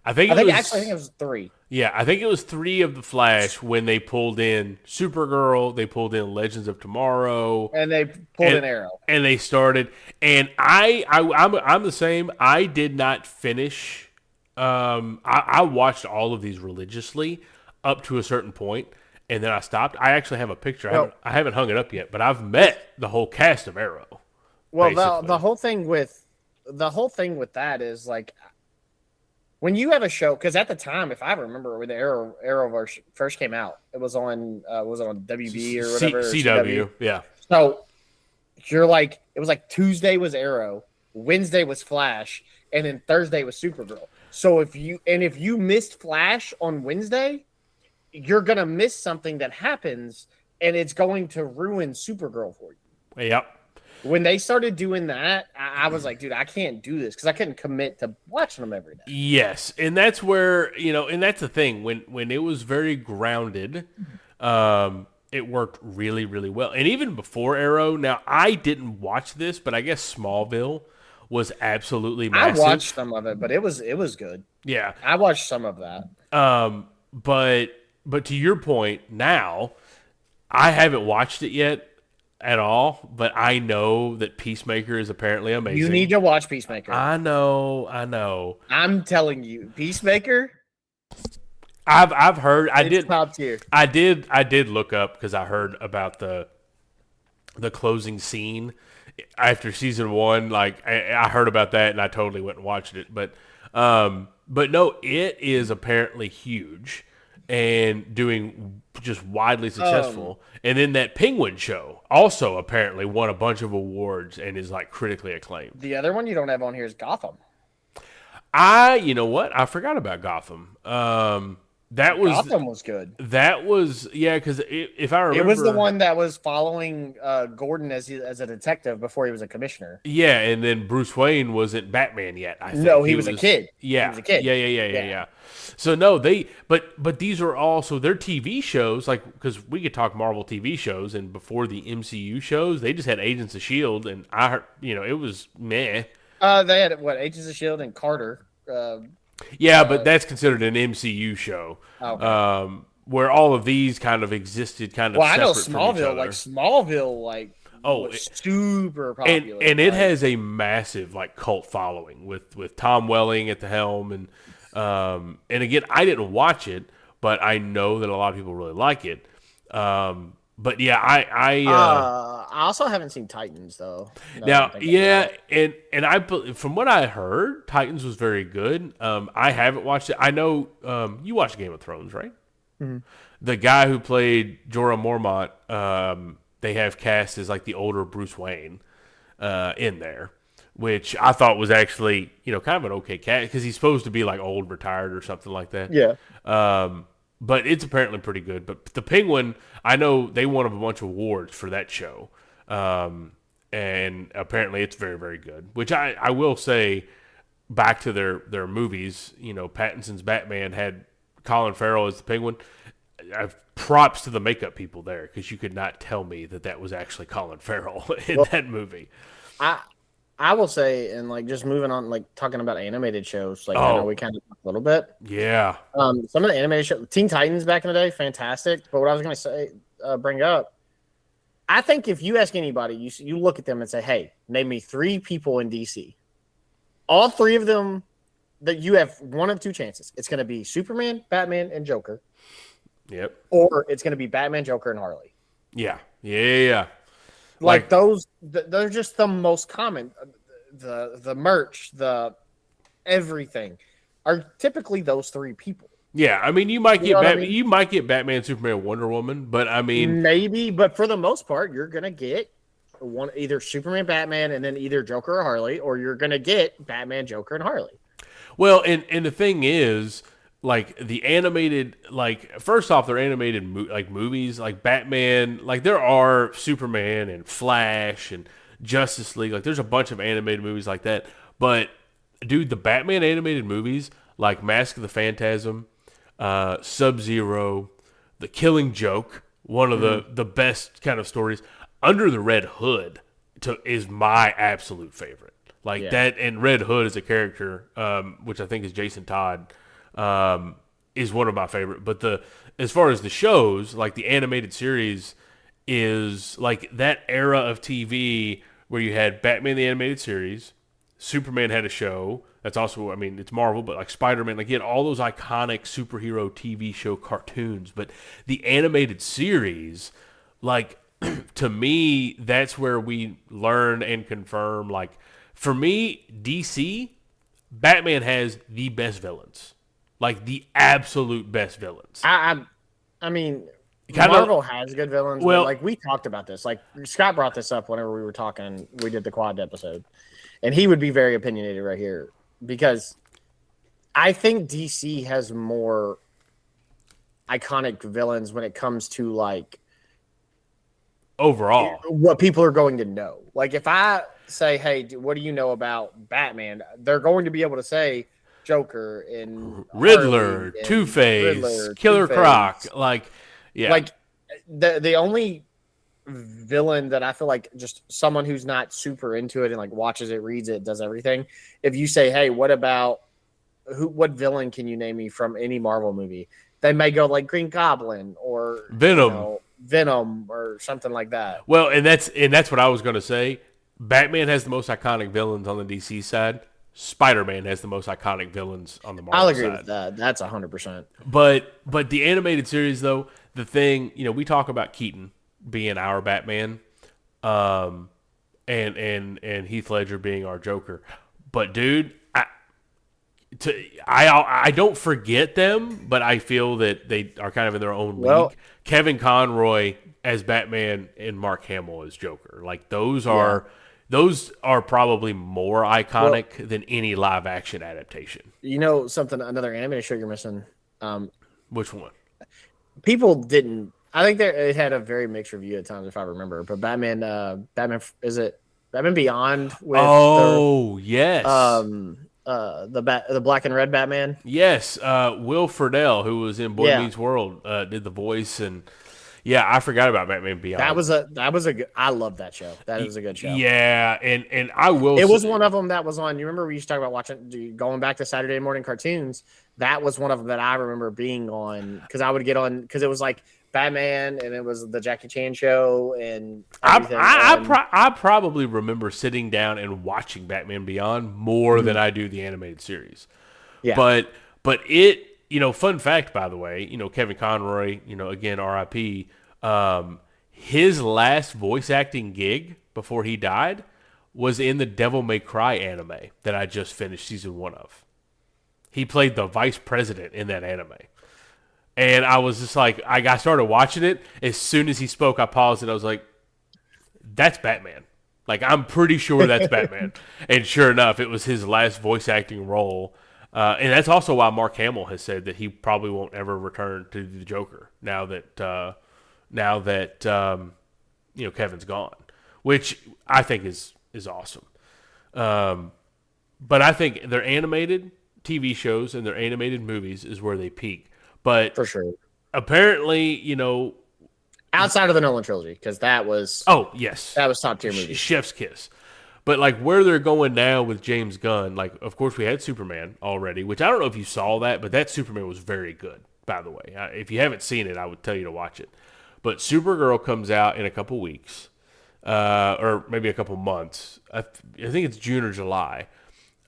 I think Actually, I think it was 3. Yeah, I think it was 3 of the Flash when they pulled in Supergirl, they pulled in Legends of Tomorrow, And they pulled an Arrow. and they started. And I'm the same. I did not finish. I watched all of these religiously up to a certain point, and then I stopped. I actually have a picture. I haven't hung it up yet, but I've met the whole cast of Arrow. Well, basically. the whole thing with that is like when you have a show, because at the time, if I remember when the Arrowverse first came out, it was on WB or whatever. CW, yeah. So you're like, it was like Tuesday was Arrow, Wednesday was Flash, and then Thursday was Supergirl. So if you missed Flash on Wednesday, you're gonna miss something that happens, and it's going to ruin Supergirl for you. Yep. When they started doing that, I was like, dude, I can't do this because I couldn't commit to watching them every day. Yes, and that's where and that's the thing. When it was very grounded, it worked really, really well. And even before Arrow, now I didn't watch this, but I guess Smallville was absolutely massive. I watched some of it, but it was good. Yeah. I watched some of that. But to your point, now I haven't watched it yet at all, but I know that Peacemaker is apparently amazing. You need to watch Peacemaker. I know. I'm telling you, Peacemaker. I've heard. It's top tier. I did look up because I heard about the closing scene after season 1. Like I heard about that and I totally went and watched it. But no, it is apparently huge and doing just widely successful. And then that Penguin show also apparently won a bunch of awards and is like critically acclaimed. The other one you don't have on here is Gotham. You know what? I forgot about Gotham. Gotham was good. That was, yeah, because if I remember, it was the one that was following Gordon as a detective before he was a commissioner. Yeah, and then Bruce Wayne wasn't Batman yet. I think. No, he was a kid. Yeah, he was a kid. Yeah. So no, but these are also their TV shows, like because we could talk Marvel TV shows, and before the MCU shows, they just had Agents of Shield, and I heard, it was meh. They had Agents of Shield and Carter. Yeah, but that's considered an MCU show. Okay. Where all of these kind of existed separate I know from each Smallville, other. Smallville, was super popular. And it has a massive cult following with Tom Welling at the helm, and again, I didn't watch it, but I know that a lot of people really like it. But yeah, I also haven't seen Titans though. Now, yeah, and from what I heard, Titans was very good. I haven't watched it. I know you watched Game of Thrones, right? Mm-hmm. The guy who played Jorah Mormont, they have cast as the older Bruce Wayne in there, which I thought was actually kind of an okay cast because he's supposed to be old, retired, or something like that. Yeah. but it's apparently pretty good. But the Penguin, I know they won a bunch of awards for that show, and apparently it's very, very good. Which I will say, back to their movies, Pattinson's Batman had Colin Farrell as the Penguin. Props to the makeup people there, because you could not tell me that was actually Colin Farrell in that movie. I will say, and like just moving on, like talking about animated shows, like I know we kind of talked a little bit. Yeah. Some of the animated shows, Teen Titans back in the day, fantastic. But what I was going to say, bring up, I think if you ask anybody, you look at them and say, "Hey, name me 3 people in DC." All 3 of them, that you have one of 2 chances. It's going to be Superman, Batman, and Joker. Yep. Or it's going to be Batman, Joker, and Harley. Yeah. Yeah. Like those, they're just the most common. The merch, the everything are typically those 3 people. Yeah, I mean, you might get Batman, Superman, Wonder Woman, but I mean, maybe. But for the most part, you're gonna get one, either Superman, Batman, and then either Joker or Harley, or you're gonna get Batman, Joker, and Harley. Well, and the thing is, like the animated, like first off, they're animated movies, like Batman, like there are Superman and Flash and Justice League, like there's a bunch of animated movies like that. But dude, the Batman animated movies, like Mask of the Phantasm, Sub-Zero, The Killing Joke, one of the best kind of stories. Under the Red Hood is my absolute favorite. Like that, and Red Hood is a character, which I think is Jason Todd, is one of my favorite. But as far as the shows, like the animated series is like that era of TV where you had Batman the animated series, Superman had a show. That's also, I mean, it's Marvel, but like Spider-Man, like you had all those iconic superhero TV show cartoons. But the animated series, like to me, that's where we learn and confirm. Like for me, DC, Batman has the best villains, like the absolute best villains. I mean, Marvel has good villains. Well, like we talked about this. Like Scott brought this up whenever we were talking. We did the quad episode, and he would be very opinionated right here because I think DC has more iconic villains when it comes to like overall what people are going to know. Like if I say, "Hey, what do you know about Batman?" They're going to be able to say Joker and Riddler, Two-Face, Killer Croc, like. Yeah. Like the only villain that I feel like just someone who's not super into it and like watches it, reads it, does everything. If you say, "Hey, what villain can you name me from any Marvel movie?" They may go like Green Goblin or Venom or something like that. Well, and that's what I was going to say. Batman has the most iconic villains on the DC side. Spider-Man has the most iconic villains on the Marvel side. I'll agree with that. That's 100%. But the animated series, though, the thing, we talk about Keaton being our Batman, and Heath Ledger being our Joker. But dude, I don't forget them, but I feel that they are kind of in their own league. Kevin Conroy as Batman and Mark Hamill as Joker, like those are. Those are probably more iconic than any live action adaptation. Another animated show you're missing. Which one? People didn't. I think it had a very mixed review at times, if I remember. But Batman, is it Batman Beyond? With yes. The black and red Batman. Yes, Will Friedle, who was in Boy Meets World, did the voice and. Yeah, I forgot about Batman Beyond. That was a good. I love that show. That was a good show. Yeah, and I will. It was one of them that was on. You remember we used to talk about going back to Saturday morning cartoons. That was one of them that I remember being on because I would get on because it was like Batman and it was the Jackie Chan show and I probably remember sitting down and watching Batman Beyond more than I do the animated series. Yeah, but it. Fun fact, by the way, Kevin Conroy, again, RIP, his last voice acting gig before he died was in the Devil May Cry anime that I just finished season 1 of. He played the vice president in that anime. And I was just like, I started watching it. As soon as he spoke, I paused and I was like, that's Batman. Like, I'm pretty sure that's Batman. And sure enough, it was his last voice acting role. And that's also why Mark Hamill has said that he probably won't ever return to the Joker now that Kevin's gone, which I think is awesome. But I think their animated TV shows and their animated movies is where they peak. But for sure. apparently, Outside of the Nolan trilogy, because that was yes, top tier movie. Chef's kiss. But like where they're going now with James Gunn, like of course we had Superman already, which I don't know if you saw that, but that Superman was very good, by the way. If you haven't seen it, I would tell you to watch it. But Supergirl comes out in a couple weeks, or maybe a couple months. I think it's June or July.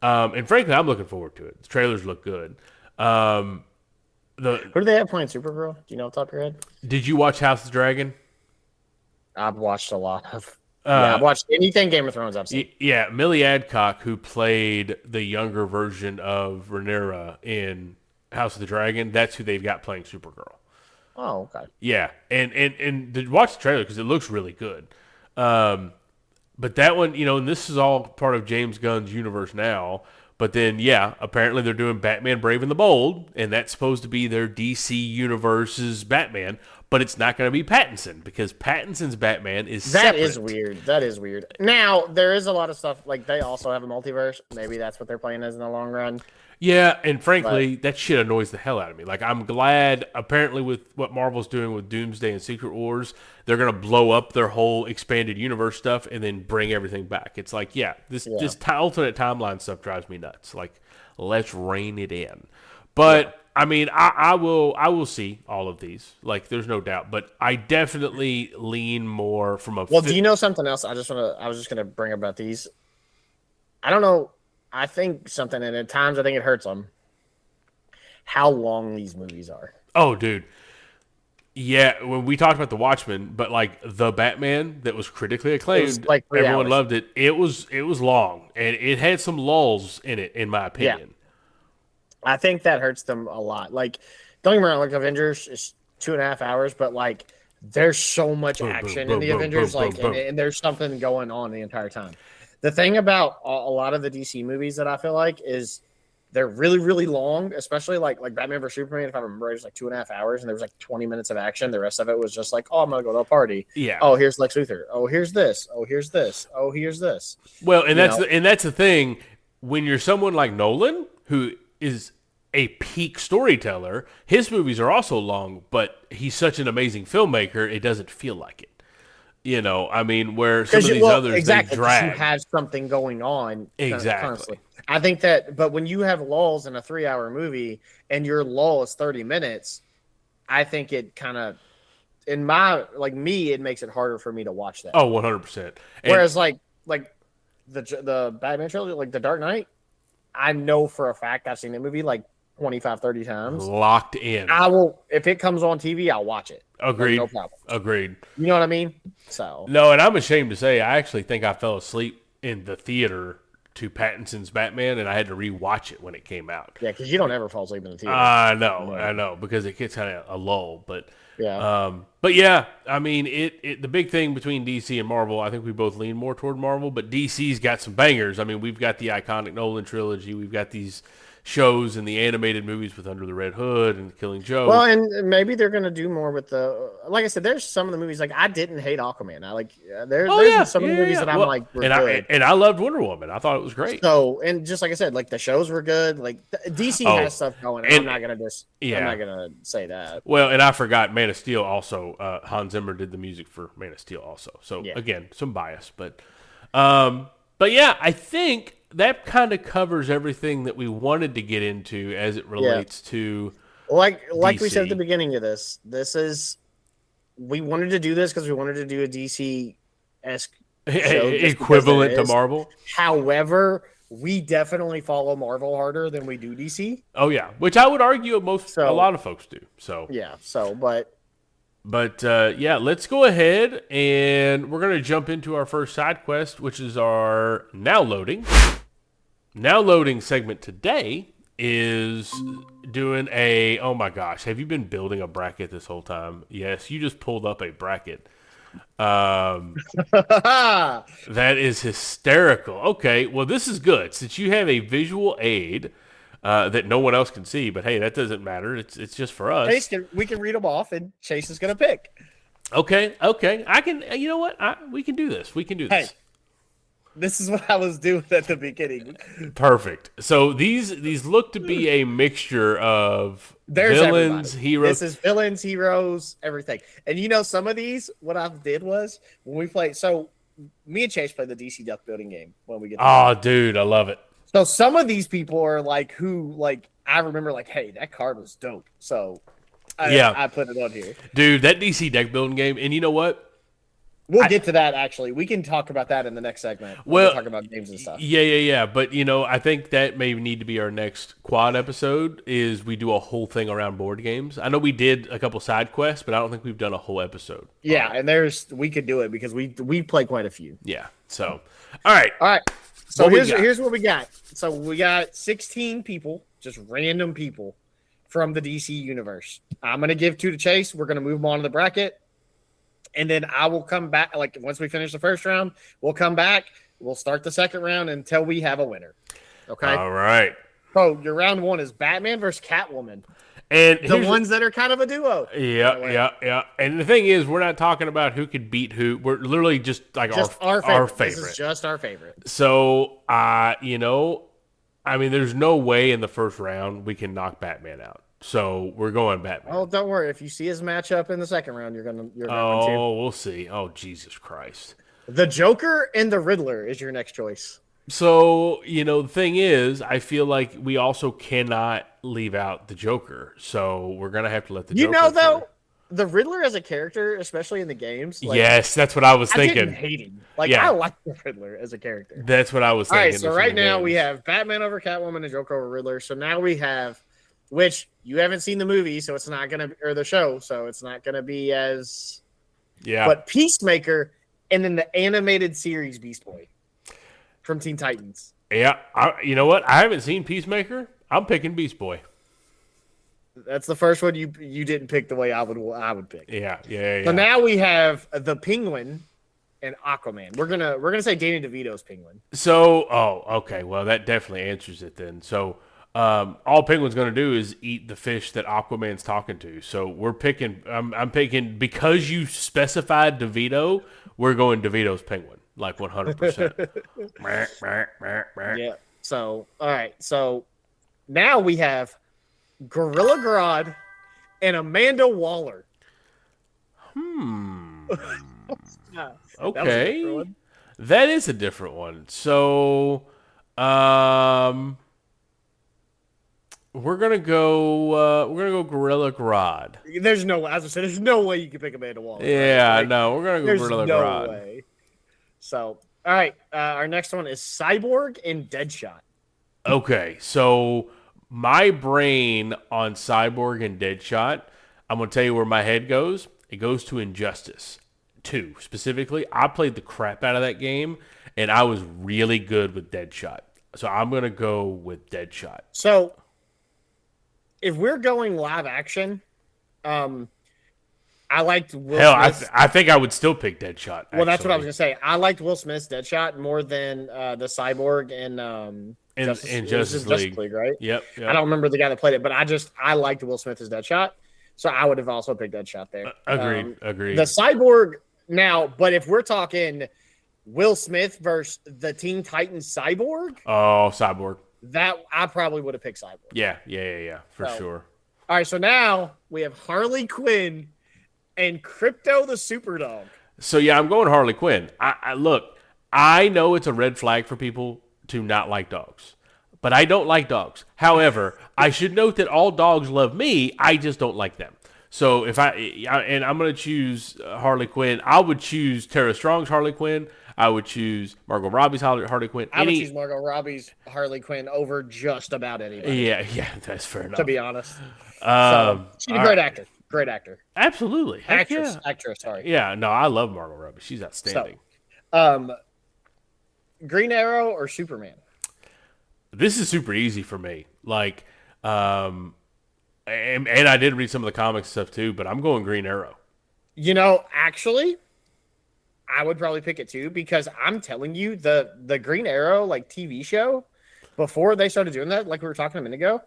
And frankly, I'm looking forward to it. The trailers look good. Who do they have playing Supergirl? Do you know off the top of your head? Did you watch House of the Dragon? I've watched a lot of. I've watched anything Game of Thrones I've seen. Yeah, Millie Adcock, who played the younger version of Rhaenyra in House of the Dragon, that's who they've got playing Supergirl. Oh, okay. Yeah, and watch the trailer because it looks really good. But that one, and this is all part of James Gunn's universe now. But then, yeah, apparently they're doing Batman Brave and the Bold, and that's supposed to be their DC Universe's Batman. But it's not going to be Pattinson because Pattinson's Batman is separate. That is weird. Now, there is a lot of stuff, like they also have a multiverse. Maybe that's what they're playing as in the long run. Yeah, and frankly, that shit annoys the hell out of me. Like, I'm glad, apparently, with what Marvel's doing with Doomsday and Secret Wars, they're going to blow up their whole expanded universe stuff and then bring everything back. It's like, this alternate timeline stuff drives me nuts. Like, let's rein it in. But I mean, I will see all of these. Like, there's no doubt. But I definitely lean more from a. Well, do you know something else? I was just gonna bring up about these. I don't know. I think something, and at times I think it hurts them. How long these movies are. Oh, dude. Yeah, when we talked about The Watchmen, but like the Batman that was critically acclaimed, like everyone hours. loved it. It was long, and it had some lulls in it, in my opinion. Yeah. I think that hurts them a lot. Like, don't get me wrong, like Avengers is 2.5 hours, but like there's so much action in the Avengers, and there's something going on the entire time. The thing about a lot of the DC movies that I feel like is they're really, really long, especially like Batman vs Superman. If I remember, it was like 2.5 hours, and there was like 20 minutes of action. The rest of it was just like, oh, I'm gonna go to a party. Yeah. Oh, here's Lex Luthor. Oh, here's this. Oh, here's this. Oh, here's this. Well, and that's the thing. When you're someone like Nolan, who is a peak storyteller, his movies are also long, but he's such an amazing filmmaker, it doesn't feel like it. I mean, where some of these others, they drag. You have something going on. Exactly. Constantly. I think that, but when you have lulls in a 3-hour movie and your lull is 30 minutes, I think it kind of, it makes it harder for me to watch that. Oh, 100%. Whereas like the Batman trilogy, like The Dark Knight, I know for a fact I've seen the movie like 25, 30 times. Locked in. I will, if it comes on TV, I'll watch it. Agreed. No problem. Agreed. You know what I mean? So no, and I'm ashamed to say I actually think I fell asleep in the theater to Pattinson's Batman, and I had to rewatch it when it came out. Yeah, because you don't ever fall asleep in the theater. I know, because it gets kind of a lull. But yeah, I mean, the big thing between DC and Marvel, I think we both lean more toward Marvel, but DC's got some bangers. I mean, we've got the iconic Nolan trilogy, we've got these shows and the animated movies with Under the Red Hood and Killing Joke. Well, and maybe they're going to do more with the, like I said, there's some of the movies, like I didn't hate Aquaman. There's some of the movies that I'm like, were good. I loved Wonder Woman. I thought it was great. So, and just like I said, like the shows were good. Like DC has stuff going. I'm not going to say that. Well, and I forgot Man of Steel also. Hans Zimmer did the music for Man of Steel also. So again, some bias, but yeah, I think that kind of covers everything that we wanted to get into as it relates to like DC. We said at the beginning of this is we wanted to do this because we wanted to do a DC-esque show equivalent to Marvel. However, we definitely follow Marvel harder than we do DC. Oh yeah, which I would argue a lot of folks do. So yeah, But let's go ahead and we're going to jump into our first side quest, which is our Now Loading. Now Loading segment today is doing oh my gosh, have you been building a bracket this whole time? Yes, you just pulled up a bracket. That is hysterical. Okay, well, this is good. Since you have a visual aid, that no one else can see. But hey, that doesn't matter. It's just for us. We can read them off, and Chase is gonna pick. Okay. I can. You know what? We can do this. We can do Hey, this. this is what I was doing at the beginning. Perfect. So these look to be a mixture of There's villains, everybody. heroes. This is villains, heroes, everything. And some of these, what I did was when we played. So me and Chase played the DC Duck Building game when we get. Oh, dude, I love it. So some of these people are I remember hey, that card was dope. So I put it on here. Dude, that DC deck building game, and you know what? We'll get to that actually. We can talk about that in the next segment. We'll talk about games and stuff. Yeah. But I think that may need to be our next quad episode. Is we do a whole thing around board games. I know we did a couple side quests, but I don't think we've done a whole episode. Yeah, and we could do it because we play quite a few. Yeah. So, all right. So here's what we got. So we got 16 people, just random people from the DC universe. I'm gonna give 2 to Chase. We're gonna move them on to the bracket. And then I will come back. Once we finish the first round, we'll come back. We'll start the second round until we have a winner. Okay. All right. So your round 1 is Batman versus Catwoman. And the ones that are kind of a duo. Yeah. And the thing is, we're not talking about who could beat who. We're literally just our favorite. This is just our favorite. So, there's no way in the first round we can knock Batman out. So we're going Batman. Oh, don't worry. If you see his matchup in the second round, you're going to. Oh, we'll see. Oh, Jesus Christ! The Joker and the Riddler is your next choice. So the thing is, I feel like we also cannot leave out the Joker. So we're gonna have to let the Joker though, the Riddler as a character, especially in the games. Yes, that's what I was thinking. I didn't hate him. I like the Riddler as a character. That's what I was thinking. All right, so right now we have Batman over Catwoman and Joker over Riddler. So now we have. Which you haven't seen the movie, so it's not gonna, or the show, so it's not gonna be as. Yeah. But Peacemaker, and then the animated series Beast Boy, from Teen Titans. Yeah, you know what? I haven't seen Peacemaker. I'm picking Beast Boy. That's the first one you didn't pick the way I would pick. Yeah. So now we have the Penguin and Aquaman. We're gonna say Danny DeVito's Penguin. So, okay. Well, that definitely answers it then. So. All Penguin's going to do is eat the fish that Aquaman's talking to. So we're picking. I'm picking because you specified DeVito. We're going DeVito's Penguin, 100%. Yeah. So all right. So now we have Gorilla Grodd and Amanda Waller. Okay. That is a different one. So, we're gonna go Gorilla Grodd. There's no, as I said, there's no way you can pick Amanda Waller. Yeah, right? No, we're gonna go Gorilla Grodd. No way. So, all right, our next one is Cyborg and Deadshot. Okay, so my brain on Cyborg and Deadshot, I'm gonna tell you where my head goes. It goes to Injustice 2 specifically. I played the crap out of that game, and I was really good with Deadshot. So I'm gonna go with Deadshot. So. If we're going live action, I liked Will Smith's. I think I would still pick Deadshot. Well, that's what I was going to say. I liked Will Smith's Deadshot more than the Cyborg and Justice League, right? Yep. I don't remember the guy that played it, but I liked Will Smith's Deadshot, so I would have also picked Deadshot there. Agreed. The Cyborg now, but if we're talking Will Smith versus the Teen Titans Cyborg. Oh, Cyborg. That I probably would have picked Cyborg. Yeah, for sure. All right, so now we have Harley Quinn and Crypto the Superdog. So yeah, I'm going Harley Quinn. I look, I know it's a red flag for people to not like dogs, but I don't like dogs. However, I should note that all dogs love me. I just don't like them. So if I'm going to choose Harley Quinn, I would choose Tara Strong's Harley Quinn. I would choose Margot Robbie's Harley Quinn. I would choose Margot Robbie's Harley Quinn over just about anybody. Yeah, that's fair enough. To be honest. She's a great actor. Great actor. Absolutely. Actress, sorry. Yeah, no, I love Margot Robbie. She's outstanding. Green Arrow or Superman? This is super easy for me. And I did read some of the comics stuff too, but I'm going Green Arrow. Actually, I would probably pick it too because I'm telling you, the Green Arrow TV show before they started doing that, like we were talking a minute ago,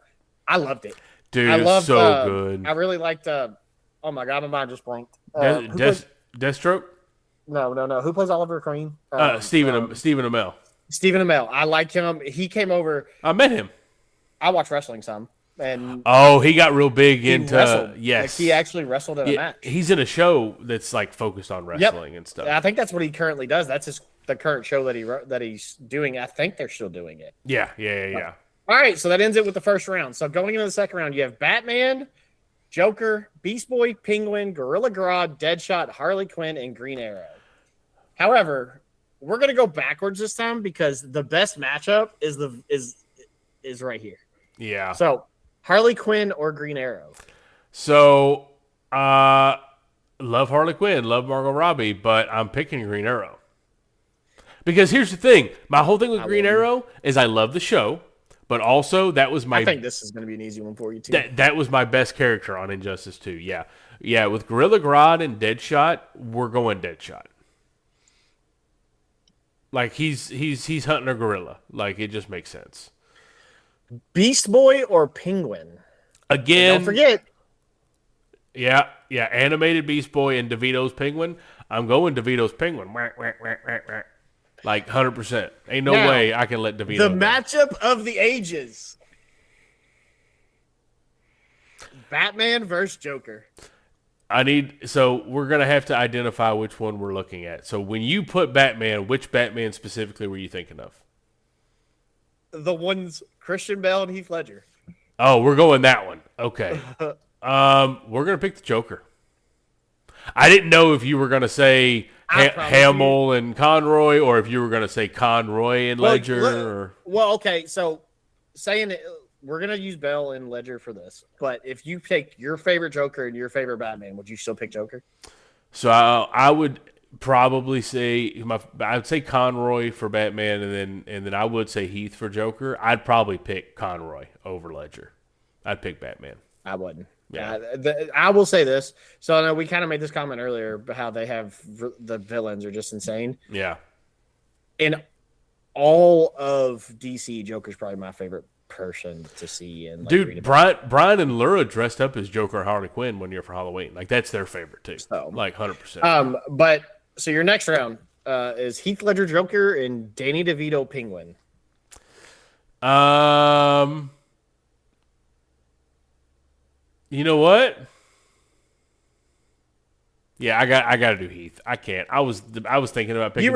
I loved it. Dude, I it's loved. so good. I really liked. Oh my god, my mind just blanked. Who plays? Deathstroke? No. Who plays Oliver Queen? Stephen Amell. Stephen Amell. I liked him. He came over. I met him. I watched wrestling some, and Oh, he got real big he into wrestled. yes. Like he actually wrestled in a match. He's in a show that's like focused on wrestling and stuff. I think that's what he currently does. That's the current show that he's doing. I think they're still doing it. Yeah. All right, so that ends it with the first round. So going into the second round, you have Batman, Joker, Beast Boy, Penguin, Gorilla Grodd, Deadshot, Harley Quinn, and Green Arrow. However, we're gonna go backwards this time because the best matchup is right here. Yeah. So Harley Quinn or Green Arrow. So love Harley Quinn, love Margot Robbie, but I'm picking Green Arrow. Because here's the thing. My whole thing with Green Arrow is I love the show, but also that was my... I think this is going to be an easy one for you, too. That was my best character on Injustice 2, yeah. Yeah, with Gorilla Grodd and Deadshot, we're going Deadshot. Like, he's hunting a gorilla. Like, it just makes sense. Beast Boy or Penguin? Again... And don't forget... Yeah, animated Beast Boy and DeVito's Penguin. I'm going DeVito's Penguin. Like 100%. Ain't no way I can let DeVito. The matchup of the ages. Batman versus Joker. So we're gonna have to identify which one we're looking at. So when you put Batman, which Batman specifically were you thinking of? The ones Christian Bale and Heath Ledger. Oh, we're going that one. Okay. We're gonna pick the Joker. I didn't know if you were gonna say Hamill and Conroy, or if you were gonna say Conroy and Ledger. Well, okay. So saying it, we're gonna use Bale and Ledger for this. But if you take your favorite Joker and your favorite Batman, would you still pick Joker? So I would probably say I'd say Conroy for Batman, and then I would say Heath for Joker. I'd probably pick Conroy over Ledger. I'd pick Batman. I wouldn't. Yeah. I will say this. So I know we kind of made this comment earlier about how they have the villains are just insane. Yeah. In all of DC, Joker's probably my favorite person to see. And dude, Brian and Laura dressed up as Joker and Harley Quinn one year for Halloween. Like that's their favorite too. So, like 100%. But so your next round is Heath Ledger Joker and Danny DeVito Penguin. You know what? Yeah, I got to do Heath. I can't. I was thinking about picking.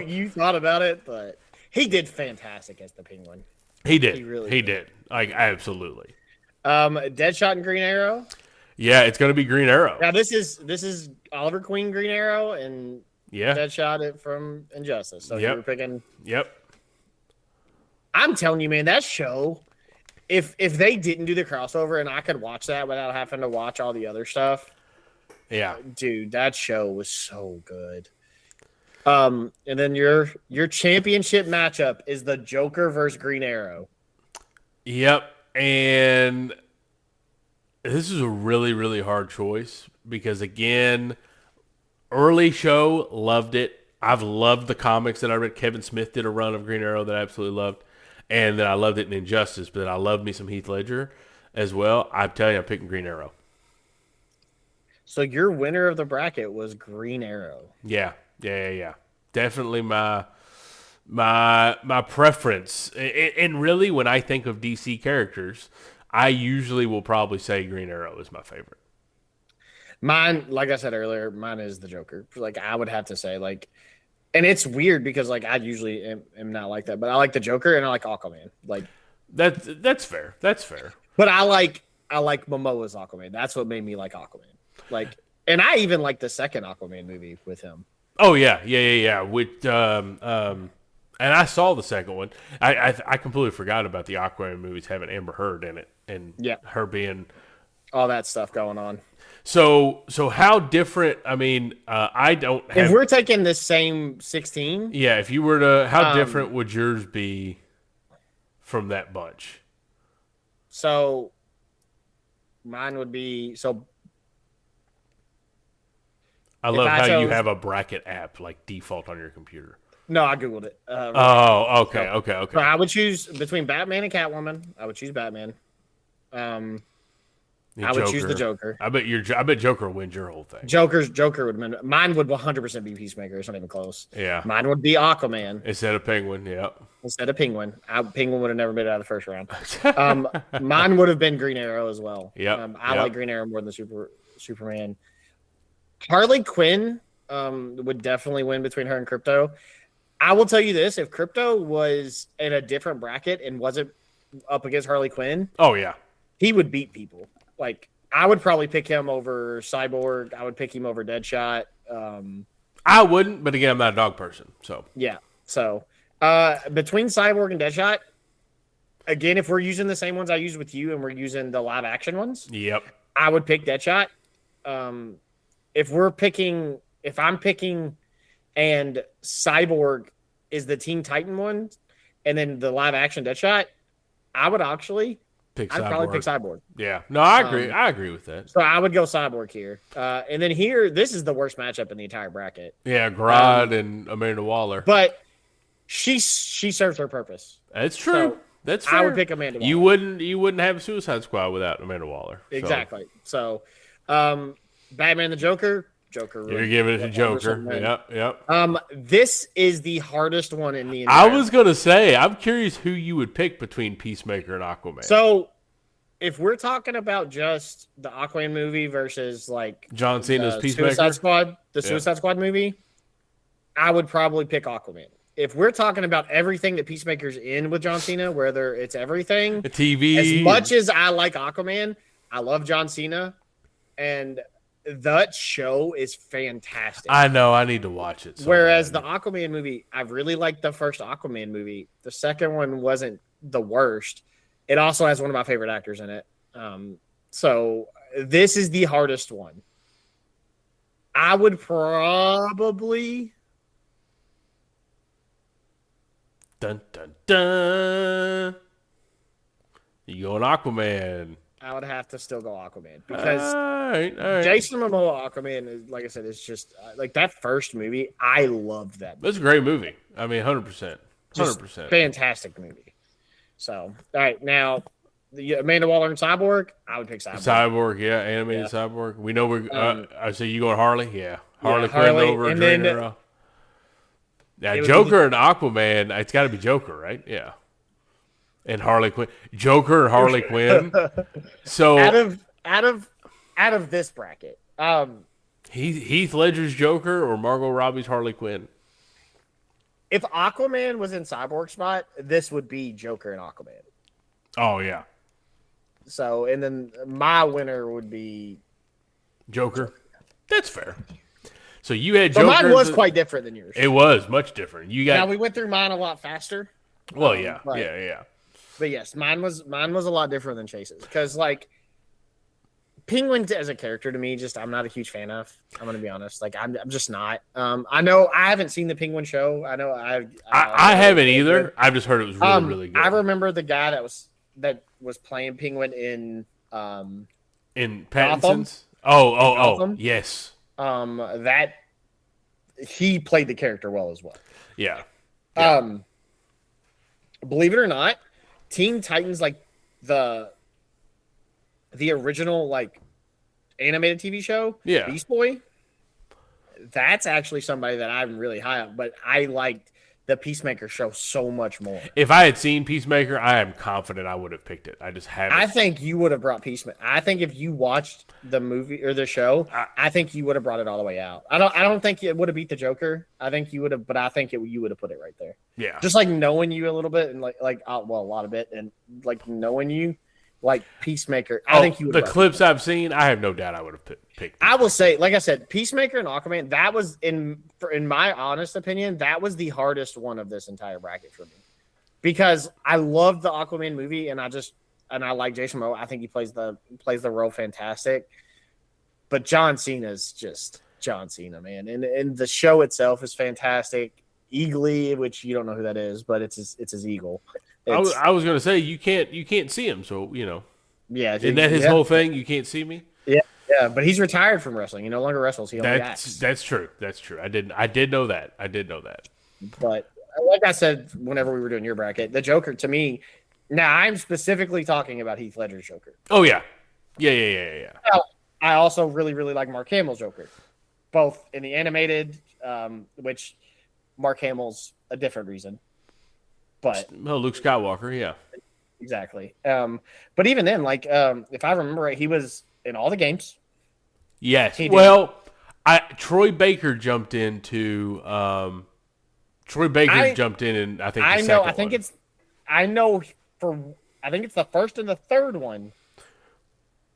You thought about it, but he did fantastic as the Penguin. He did. He did. Like absolutely. Deadshot and Green Arrow. Yeah, it's gonna be Green Arrow. Now this is Oliver Queen Green Arrow and Deadshot from Injustice. So you were picking. Yep. I'm telling you, man, that show. If they didn't do the crossover and I could watch that without having to watch all the other stuff, dude, that show was so good. And then your championship matchup is the Joker versus Green Arrow. Yep, and this is a really, really hard choice because again, early show, loved it. I've loved the comics that I read. Kevin Smith did a run of Green Arrow that I absolutely loved. And then I loved it in Injustice, but then I loved me some Heath Ledger as well. I'm telling you, I'm picking Green Arrow. So your winner of the bracket was Green Arrow. Yeah. Definitely my preference. And really, when I think of DC characters, I usually will probably say Green Arrow is my favorite. Mine, like I said earlier, mine is the Joker. Like I would have to say, like. And it's weird because, like, I usually am not like that, but I like the Joker and I like Aquaman. Like that's fair. That's fair. But I like Momoa's Aquaman. That's what made me like Aquaman. Like, and I even like the second Aquaman movie with him. Oh yeah. With and I saw the second one. I completely forgot about the Aquaman movies having Amber Heard in it and her being all that stuff going on. So how different? I mean, I don't have. If we're taking the same 16, if you were to, how different would yours be from that bunch? So, mine would be so. I love how you have a bracket app like default on your computer. No, I googled it. Oh, okay, So, okay, so okay. I would choose between Batman and Catwoman. I would choose Batman. The I would choose the Joker. Joker. I bet Joker wins your whole thing. Joker would have been mine. Would 100% be Peacemaker. It's not even close. Yeah. Mine would be Aquaman Instead of Penguin, yeah. instead of Penguin. Penguin would have never made it out of the first round. Mine would have been Green Arrow as well. Yep. I like Green Arrow more than Superman. Harley Quinn would definitely win between her and Crypto. I will tell you this: if Crypto was in a different bracket and wasn't up against Harley Quinn, Oh yeah. he would beat people. Like I would probably pick him over Cyborg. I would pick him over Deadshot. I wouldn't, but again, I'm not a dog person, so Yeah. So between Cyborg and Deadshot, again, if we're using the same ones I used with you and we're using the live action ones, yep. I would pick Deadshot. If I'm picking and Cyborg is the Teen Titan one, and then the live action Deadshot, I'd probably pick Cyborg. Yeah. No, I agree. I agree with that. So I would go Cyborg here. And then here, this is the worst matchup in the entire bracket. Yeah, Grodd and Amanda Waller. But she serves her purpose. That's true. So That's fair. I would pick Amanda Waller. You wouldn't have a Suicide Squad without Amanda Waller. So. Exactly. So Batman the Joker. You're giving it to Joker. Yep. This is the hardest one in the I entire. was gonna say, I'm curious who you would pick between Peacemaker and Aquaman. So if we're talking about just the Aquaman movie versus like John Cena's the Peacemaker, Suicide Squad movie, I would probably pick Aquaman. If we're talking about everything that Peacemaker's in with John Cena, whether it's everything, the TV, as much as I like Aquaman, I love John Cena, and that show is fantastic. I know. I need to watch it. Whereas the Aquaman movie, I really liked the first Aquaman movie. The second one wasn't the worst. It also has one of my favorite actors in it. So this is the hardest one. I would probably... Dun, dun, dun. You going Aquaman. I would have to still go Aquaman because all right. Jason Momoa Aquaman is, like I said, it's just like that first movie. I loved that movie. That's a great movie. I mean, 100%. 100%. Fantastic movie. So, all right, now the Amanda Waller and Cyborg, I would pick Cyborg. Cyborg, yeah, animated Cyborg. We know we're. I say you going Harley, yeah. Quinn Harley, over and Green then Arrow. Yeah, Joker and Aquaman. It's got to be Joker, right? Yeah. And Harley Quinn, Joker and Harley Quinn. So out of this bracket, Heath Ledger's Joker or Margot Robbie's Harley Quinn. If Aquaman was in Cyborg spot, this would be Joker and Aquaman. Oh yeah. So and then my winner would be Joker. That's fair. So you had Joker. But mine was quite different than yours. It was much different. You got. Now we went through mine a lot faster. Well, yeah. But yes, mine was a lot different than Chase's because like Penguin as a character to me, just I'm not a huge fan of. I'm gonna be honest, like I'm just not. I know I haven't seen the Penguin show. I know I haven't either. I've just heard it was really good. I remember the guy that was playing Penguin in Pattinson's. Oh, yes. That he played the character well as well. Yeah. Believe it or not, Teen Titans, like the original like animated TV show, Beast Boy. That's actually somebody that I'm really high on, but I liked the Peacemaker show so much more. If I had seen Peacemaker, I am confident I would have picked it. I just haven't. I think you would have brought Peacemaker. I think if you watched the movie or the show, I think you would have brought it all the way out. I don't think it would have beat the Joker. I think you would have, but I think you would have put it right there. Yeah. Just like knowing you a little bit and a lot of it, and like knowing you, like Peacemaker. I think you would. The clips I've seen, I have no doubt I would have picked. I will say, like I said, Peacemaker and Aquaman. That was in my honest opinion, that was the hardest one of this entire bracket for me, because I loved the Aquaman movie, and I like Jason Momoa. I think he plays the role fantastic. But John Cena's just John Cena, man, and the show itself is fantastic. Eagly, which you don't know who that is, but it's his eagle. I was gonna say you can't see him, so you know. Yeah, isn't that his whole thing? You can't see me. Yeah, but he's retired from wrestling. He no longer wrestles. He only acts. That's true. I did know that. But like I said, whenever we were doing your bracket, the Joker to me. Now I'm specifically talking about Heath Ledger's Joker. Oh yeah, yeah. Now, I also really, really like Mark Hamill's Joker, both in the animated, which Mark Hamill's a different reason, but Luke Skywalker, yeah. exactly. But even then, like if I remember right, he was in all the games. Yes. Well, Troy Baker jumped into jumped in, and I think the second I think one. I think it's the first and the third one.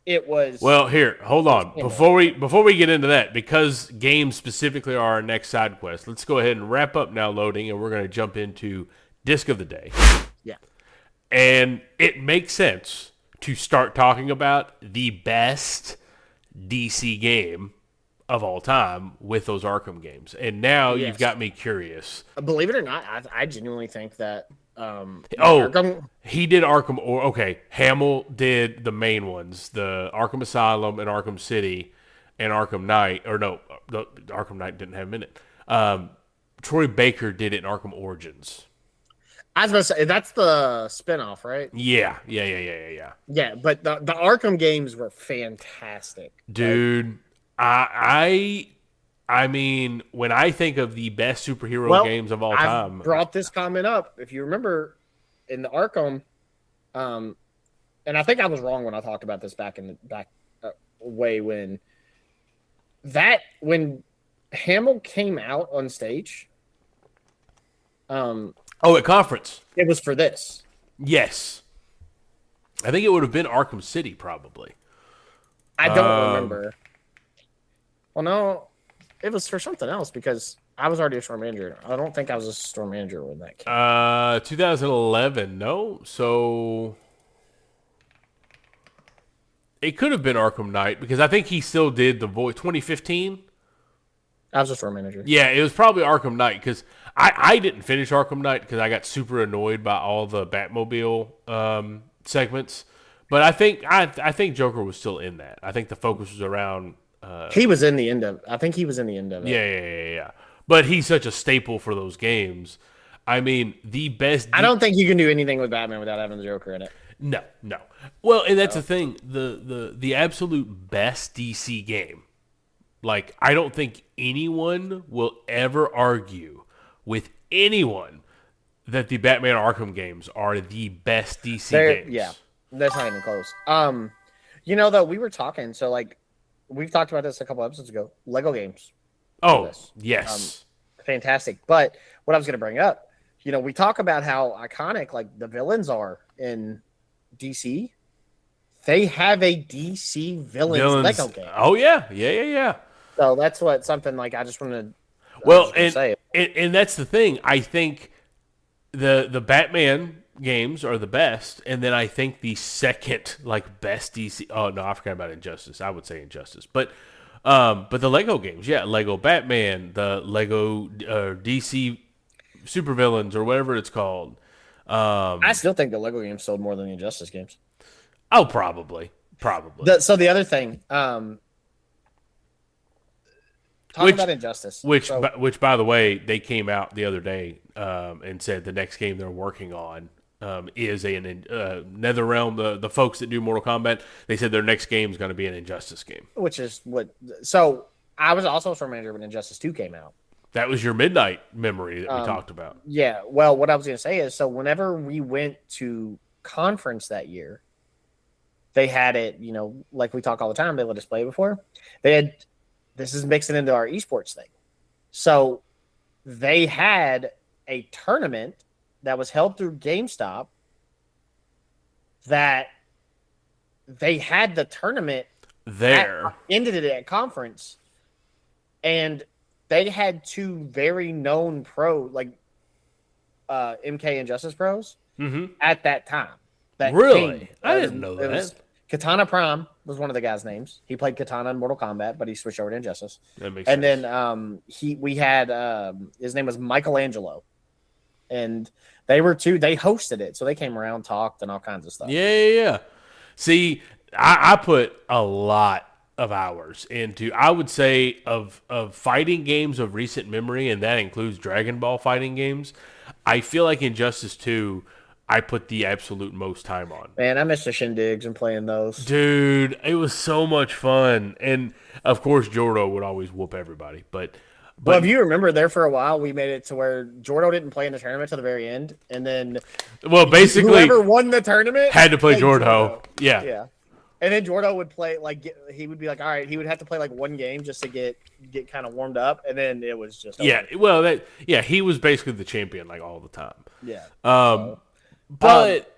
It was Well, here, hold on. Before we get into that, because games specifically are our next side quest, let's go ahead and wrap up now loading, and we're going to jump into Disc of the Day. Yeah. And it makes sense to start talking about the best DC game of all time with those Arkham games. And now you've got me curious. Believe it or not, I genuinely think that he did Arkham, or okay, Hamill did the main ones, the Arkham Asylum and Arkham City and Arkham Knight, or no, the Arkham Knight didn't have him in it. Troy Baker did it in Arkham Origins. I was about to say that's the spinoff, right? Yeah. Yeah, but the Arkham games were fantastic, dude. I mean, when I think of the best superhero games of all time, I brought this comment up. If you remember, in the Arkham, and I think I was wrong when I talked about this back way when Hamill came out on stage. At conference, it was for this. Yes, I think it would have been Arkham City, probably. I don't remember. Well, no. It was for something else because I was already a store manager. I don't think I was a store manager when that came. 2011, no. So it could have been Arkham Knight because I think he still did the voice. 2015. I was a store manager. Yeah, it was probably Arkham Knight because I didn't finish Arkham Knight because I got super annoyed by all the Batmobile segments. But I think Joker was still in that. I think the focus was around. He was in the end of. I think he was in the end of it. Yeah. But he's such a staple for those games. I mean, the best. I don't think you can do anything with Batman without having the Joker in it. No. Well, and that's the thing. The absolute best DC game. Like, I don't think anyone will ever argue with anyone that the Batman Arkham games are the best DC games. Yeah, that's not even close. Though we were talking, so like. We've talked about this a couple episodes ago. Lego games. Oh, yes. Fantastic. But what I was going to bring up, we talk about how iconic like the villains are in DC. They have a DC villains Lego game. Oh, yeah. So that's something like I just wanted to say. And that's the thing. I think the Batman games are the best, and then I think the second best DC. Oh no, I forgot about Injustice. I would say Injustice, but the Lego games, yeah, Lego Batman, the Lego DC Supervillains or whatever it's called. I still think the Lego games sold more than the Injustice games. Oh, probably. So the other thing, talking about Injustice, which by the way, they came out the other day and said the next game they're working on. Is a NetherRealm, the folks that do Mortal Kombat, they said their next game is going to be an Injustice game. Which is what... So, I was also a store manager when Injustice 2 came out. That was your midnight memory that we talked about. Yeah, well, what I was going to say is, so whenever we went to conference that year, they had it, like we talk all the time, they let us play before. This is mixing into our esports thing. So, they had a tournament that was held through GameStop that they had the tournament there. Ended it at conference. And they had two very known MK Injustice pros at that time. Really? I didn't know that. Katana Prime was one of the guys' names. He played Katana in Mortal Kombat, but he switched over to Injustice. That makes sense. And then we had his name was Michelangelo. And they hosted it. So they came around, talked, and all kinds of stuff. Yeah. See, I put a lot of hours into, I would say, of fighting games of recent memory, and that includes Dragon Ball fighting games. I feel like Injustice 2, I put the absolute most time on. Man, I miss the shindigs and playing those. Dude, it was so much fun. And of course Jordo would always whoop everybody. Well, But if you remember, there for a while, we made it to where Jordo didn't play in the tournament till the very end, and then well, basically whoever won the tournament had to play played Jordo. Yeah. Yeah, and then Jordo would play he would be like, all right, he would have to play like one game just to get kind of warmed up, and then it was just over. Yeah. Well, he was basically the champion like all the time. Yeah. But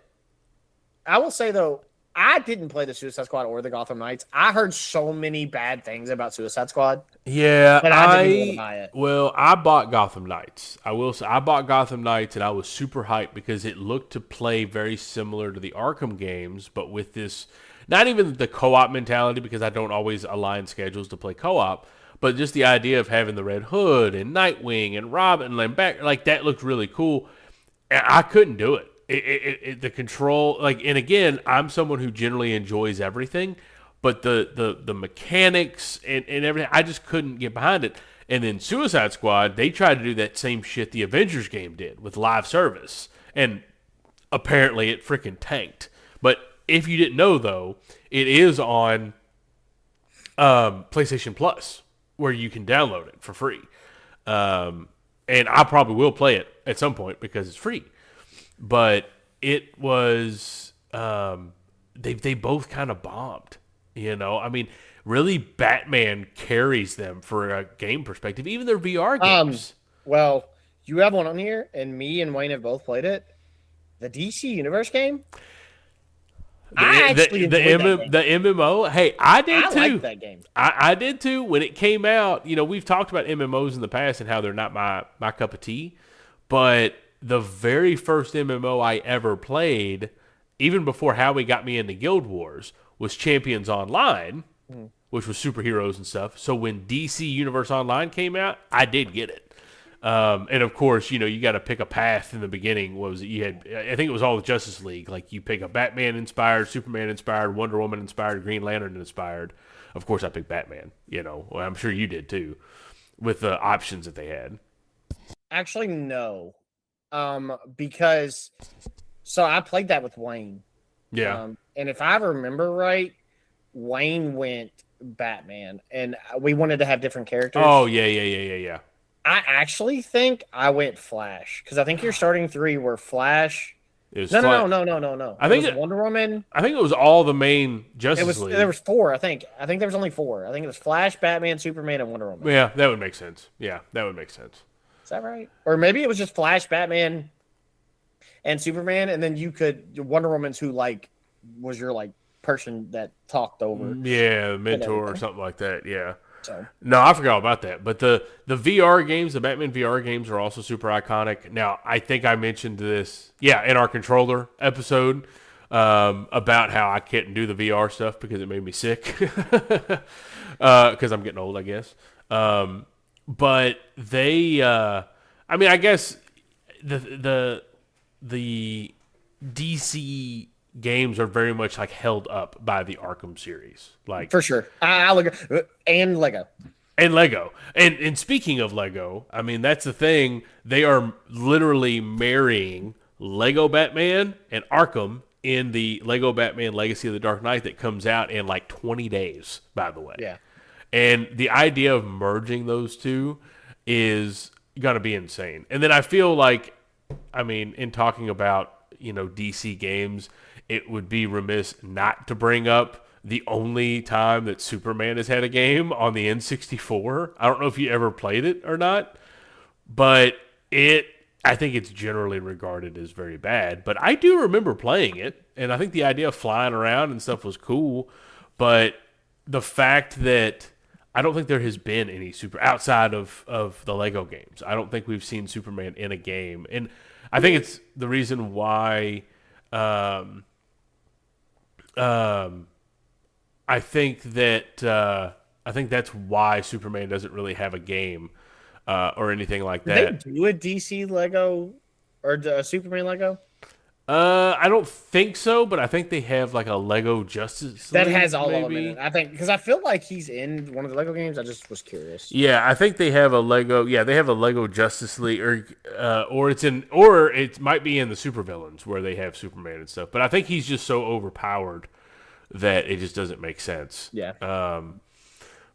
I will say though, I didn't play the Suicide Squad or the Gotham Knights. I heard so many bad things about Suicide Squad. yeah, But I didn't want to buy it. well, I bought Gotham Knights. I will say I bought Gotham Knights, and I was super hyped because it looked to play very similar to the Arkham games, but with this, not even the co-op mentality, because I don't always align schedules to play co-op, but just the idea of having the Red Hood and Nightwing and Robin and back, like that looked really cool. And I couldn't do it. The control, like, and again, I'm someone who generally enjoys everything, but the mechanics and everything, I just couldn't get behind it. And then Suicide Squad, they tried to do that same shit the Avengers game did with live service, and apparently it freaking tanked. But if you didn't know, though, it is on PlayStation Plus, where you can download it for free. And I probably will play it at some point because it's free. But it was they both kind of bombed. I mean, really, Batman carries them for a game perspective. Even their VR games. Well, you have one on here, and me and Wayne have both played it. The DC Universe game. I actually enjoyed that game. The MMO. Hey, I did too. I liked that game. I did too. When it came out, we've talked about MMOs in the past and how they're not my cup of tea. But the very first MMO I ever played, even before Howie got me into Guild Wars, was Champions Online, which was superheroes and stuff. So when DC Universe Online came out, I did get it. And of course, you got to pick a path in the beginning. What was it? You had, I think it was all the Justice League. Like you pick a Batman inspired, Superman inspired, Wonder Woman inspired, Green Lantern inspired. Of course, I picked Batman. Well, I'm sure you did too, with the options that they had. Actually, no. Because I played that with Wayne. Yeah. And if I remember right, Wayne went Batman, and we wanted to have different characters. Oh yeah. I actually think I went Flash because I think your starting three were Flash. No. I think it was Wonder Woman. I think it was all the main Justice League. There was four. I think there was only four. I think it was Flash, Batman, Superman, and Wonder Woman. Yeah, that would make sense. Is that right? Or maybe it was just Flash, Batman, and Superman, and then you could Wonder Woman's who was your person that talked over. Yeah, mentor or something like that. Yeah. So. No, I forgot about that. But the VR games, the Batman VR games, are also super iconic. Now, I think I mentioned this, in our controller episode about how I couldn't do the VR stuff because it made me sick. Because I'm getting old, I guess. But they, I guess the DC games are very much held up by the Arkham series, for sure. I look and Lego. And speaking of Lego, that's the thing. They are literally marrying Lego Batman and Arkham in the Lego Batman Legacy of the Dark Knight that comes out in 20 days, by the way. Yeah. And the idea of merging those two is going to be insane. And then I feel in talking about, DC games, it would be remiss not to bring up the only time that Superman has had a game on the N64. I don't know if you ever played it or not, but I think it's generally regarded as very bad. But I do remember playing it, and I think the idea of flying around and stuff was cool. But the fact that I don't think there has been any outside of the Lego games. I don't think we've seen Superman in a game, and I think it's the reason why. I think that's why Superman doesn't really have a game or anything like that. Did they do a DC Lego or a Superman Lego? I don't think so, but I think they have like a Lego Justice That has League, all of them in maybe. it. I think because I feel like he's in one of the Lego games. I just was curious. Yeah, I think they have a Lego. Yeah, they have a Lego Justice League, or it's in, or it might be in the Supervillains where they have Superman and stuff. But I think he's just so overpowered that it just doesn't make sense. Yeah,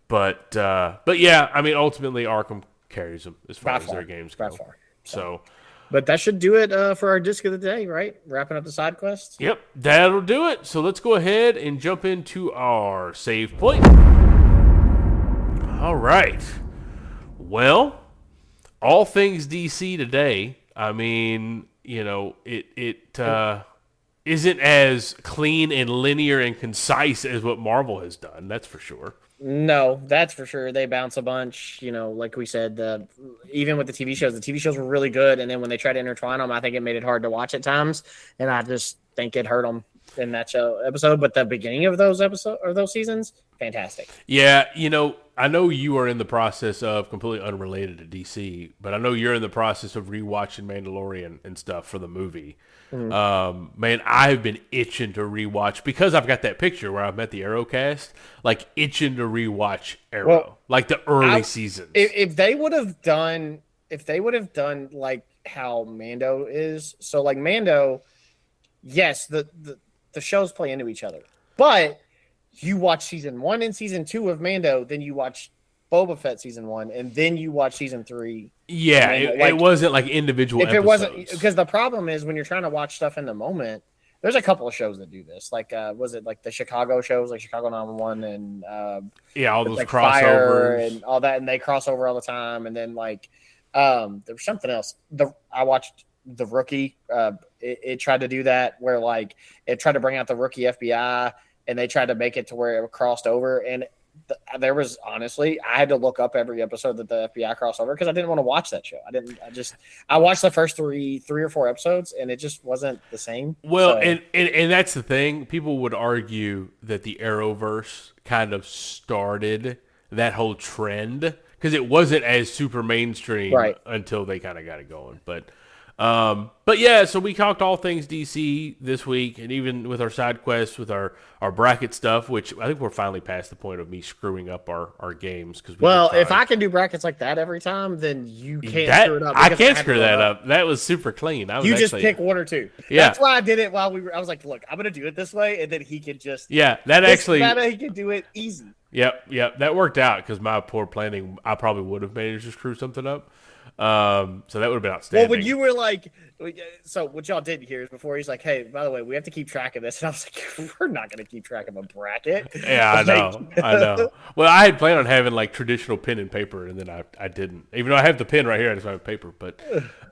But yeah, I mean, ultimately Arkham carries them as far by as their far, games by go. far. So, So, but that should do it for our disc of the day, right? Wrapping up the side quest. yep, that'll do it. So let's go ahead and jump into our save point. All right. Well, all things DC today. I mean, it isn't as clean and linear and concise as what Marvel has done. That's for sure. No, that's for sure. They bounce a bunch. Like we said, even with the TV shows were really good, and then when they tried to intertwine them, I think it made it hard to watch at times, and I just think it hurt them in that show episode. But the beginning of those episodes or those seasons, fantastic. Yeah, I know you are in the process of completely unrelated to DC, but I know you're in the process of rewatching Mandalorian and stuff for the movie. Man, I've been itching to rewatch because I've got that picture where I'm at the Arrowcast, like itching to rewatch Arrow, Well, like the early seasons. If they would have done, like how Mando is, so like Mando, yes, the shows play into each other, but you watch season 1 and season 2 of Mando, then you watch Boba Fett season 1, and then you watch season 3. Yeah, it wasn't like individual If episodes. it wasn't, because the problem is when you're trying to watch stuff in the moment. There's a couple of shows that do this. Like, was it like the Chicago shows, like Chicago 911 and yeah, all those like crossovers Fire and all that, and they cross over all the time. And then like, there was something else. I watched The Rookie. It tried to do that where like it tried to bring out the Rookie FBI, and they tried to make it to where it crossed over. And there was honestly, I had to look up every episode that the FBI crossed over because I didn't want to watch that show. I watched the first three or four episodes, and it just wasn't the same. Well, So, and that's the thing. People would argue that the Arrowverse kind of started that whole trend because it wasn't as super mainstream Right. until they kind of got it going. But yeah, so we talked all things DC this week, and even with our side quests, with our bracket stuff, which I think we're finally past the point of me screwing up our games. well, if I can do brackets like that every time, then you can't screw it up. I because can't had to screw look that up. That was super clean. You just pick one or two. Yeah. That's why I did it while I was like, look, I'm gonna do it this way, and then he could just Yeah, that actually. he could do it easy. Yep. That worked out because my poor planning, I probably would have managed to screw something up. So that would have been outstanding. Well, when you were like, so what y'all didn't hear is before he's like, hey, by the way, we have to keep track of this, and I was like, we're not gonna keep track of a bracket. Yeah, I know. Well, I had planned on having like traditional pen and paper, and then I didn't. Even though I have the pen right here, I just don't have paper. But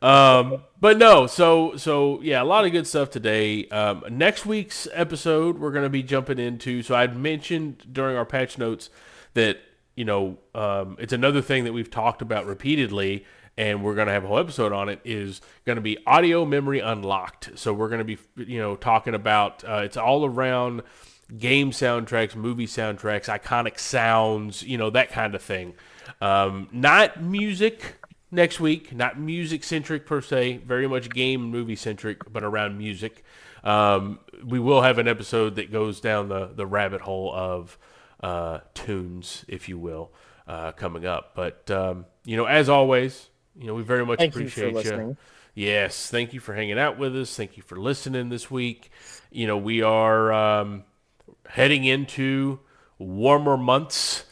no. So yeah, a lot of good stuff today. Next week's episode, we're gonna be jumping into. So I'd mentioned during our patch notes that it's another thing that we've talked about repeatedly, and we're going to have a whole episode on it, is going to be audio memory unlocked. So we're going to be, talking about, it's all around game soundtracks, movie soundtracks, iconic sounds, that kind of thing. Not music next week, not music centric per se, very much game and movie centric, but around music. We will have an episode that goes down the rabbit hole of tunes, if you will, coming up. But, as always, we very much appreciate you. Yes, thank you for hanging out with us. Thank you for listening this week. We are heading into warmer months.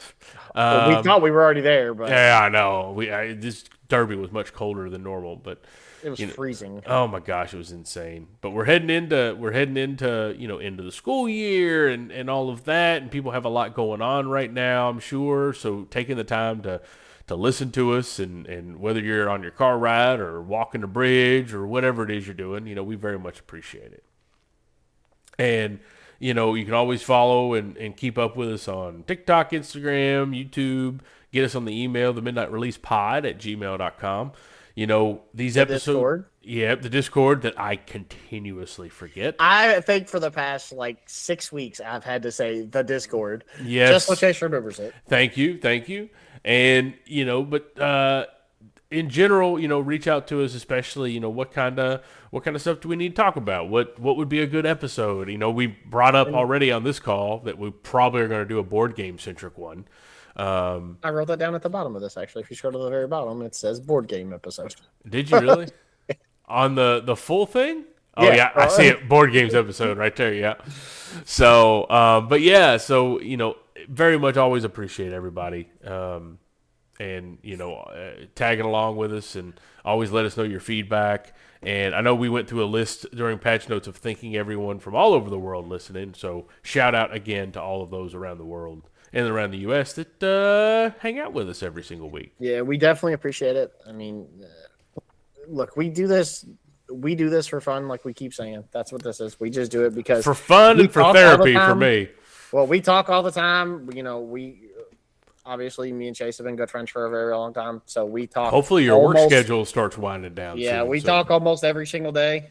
We thought we were already there, but Yeah, I know. This Derby was much colder than normal, but it was freezing. oh my gosh, it was insane. But we're heading into into the school year and all of that, and people have a lot going on right now, I'm sure. So taking the time to listen to us, and whether you're on your car ride or walking the bridge or whatever it is you're doing, we very much appreciate it. And you can always follow and keep up with us on TikTok, Instagram, YouTube. Get us on the email, themidnightreleasepod@gmail.com. These episodes. Discord? Yeah, the Discord that I continuously forget. I think for the past 6 weeks, I've had to say the Discord. Yes. Just so Chase remembers it. Thank you. And, but in general, reach out to us, especially, what kind of stuff do we need to talk about? What would be a good episode? We brought up already on this call that we probably are going to do a board game centric one. I wrote that down at the bottom of this, actually. If you scroll to the very bottom, it says board game episode. Did you really? On the full thing? Oh, yeah, I see it. Board games episode right there, yeah. So, but yeah, so, very much always appreciate everybody. And, tagging along with us and always let us know your feedback. And I know we went through a list during patch notes of thanking everyone from all over the world listening. So shout out again to all of those around the world and around the U.S. that hang out with us every single week. Yeah, we definitely appreciate it. I mean, look, we do this for fun, like we keep saying. That's what this is. We just do it because for fun and for therapy for me. Well, we talk all the time. Obviously, me and Chase have been good friends for a very long time, so we talk. Hopefully, your work schedule starts winding down. Yeah, soon, we talk almost every single day.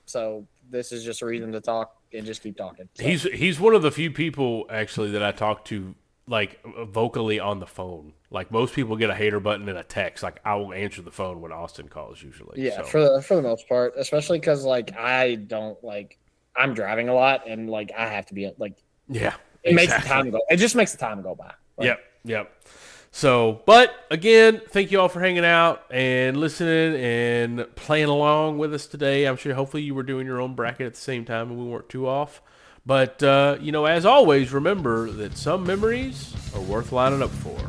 So this is just a reason to talk and just keep talking. So. He's one of the few people actually that I talk to like vocally on the phone. Like most people get a hater button in a text. Like I will answer the phone when Austin calls usually. Yeah, so. for the most part, especially because like I don't like I'm driving a lot and like I have to be like It makes the time go. It just makes the time go by. Like, Yep. So, but again, thank you all for hanging out and listening and playing along with us today. I'm sure hopefully you were doing your own bracket at the same time and we weren't too off. But, as always, remember that some memories are worth lining up for.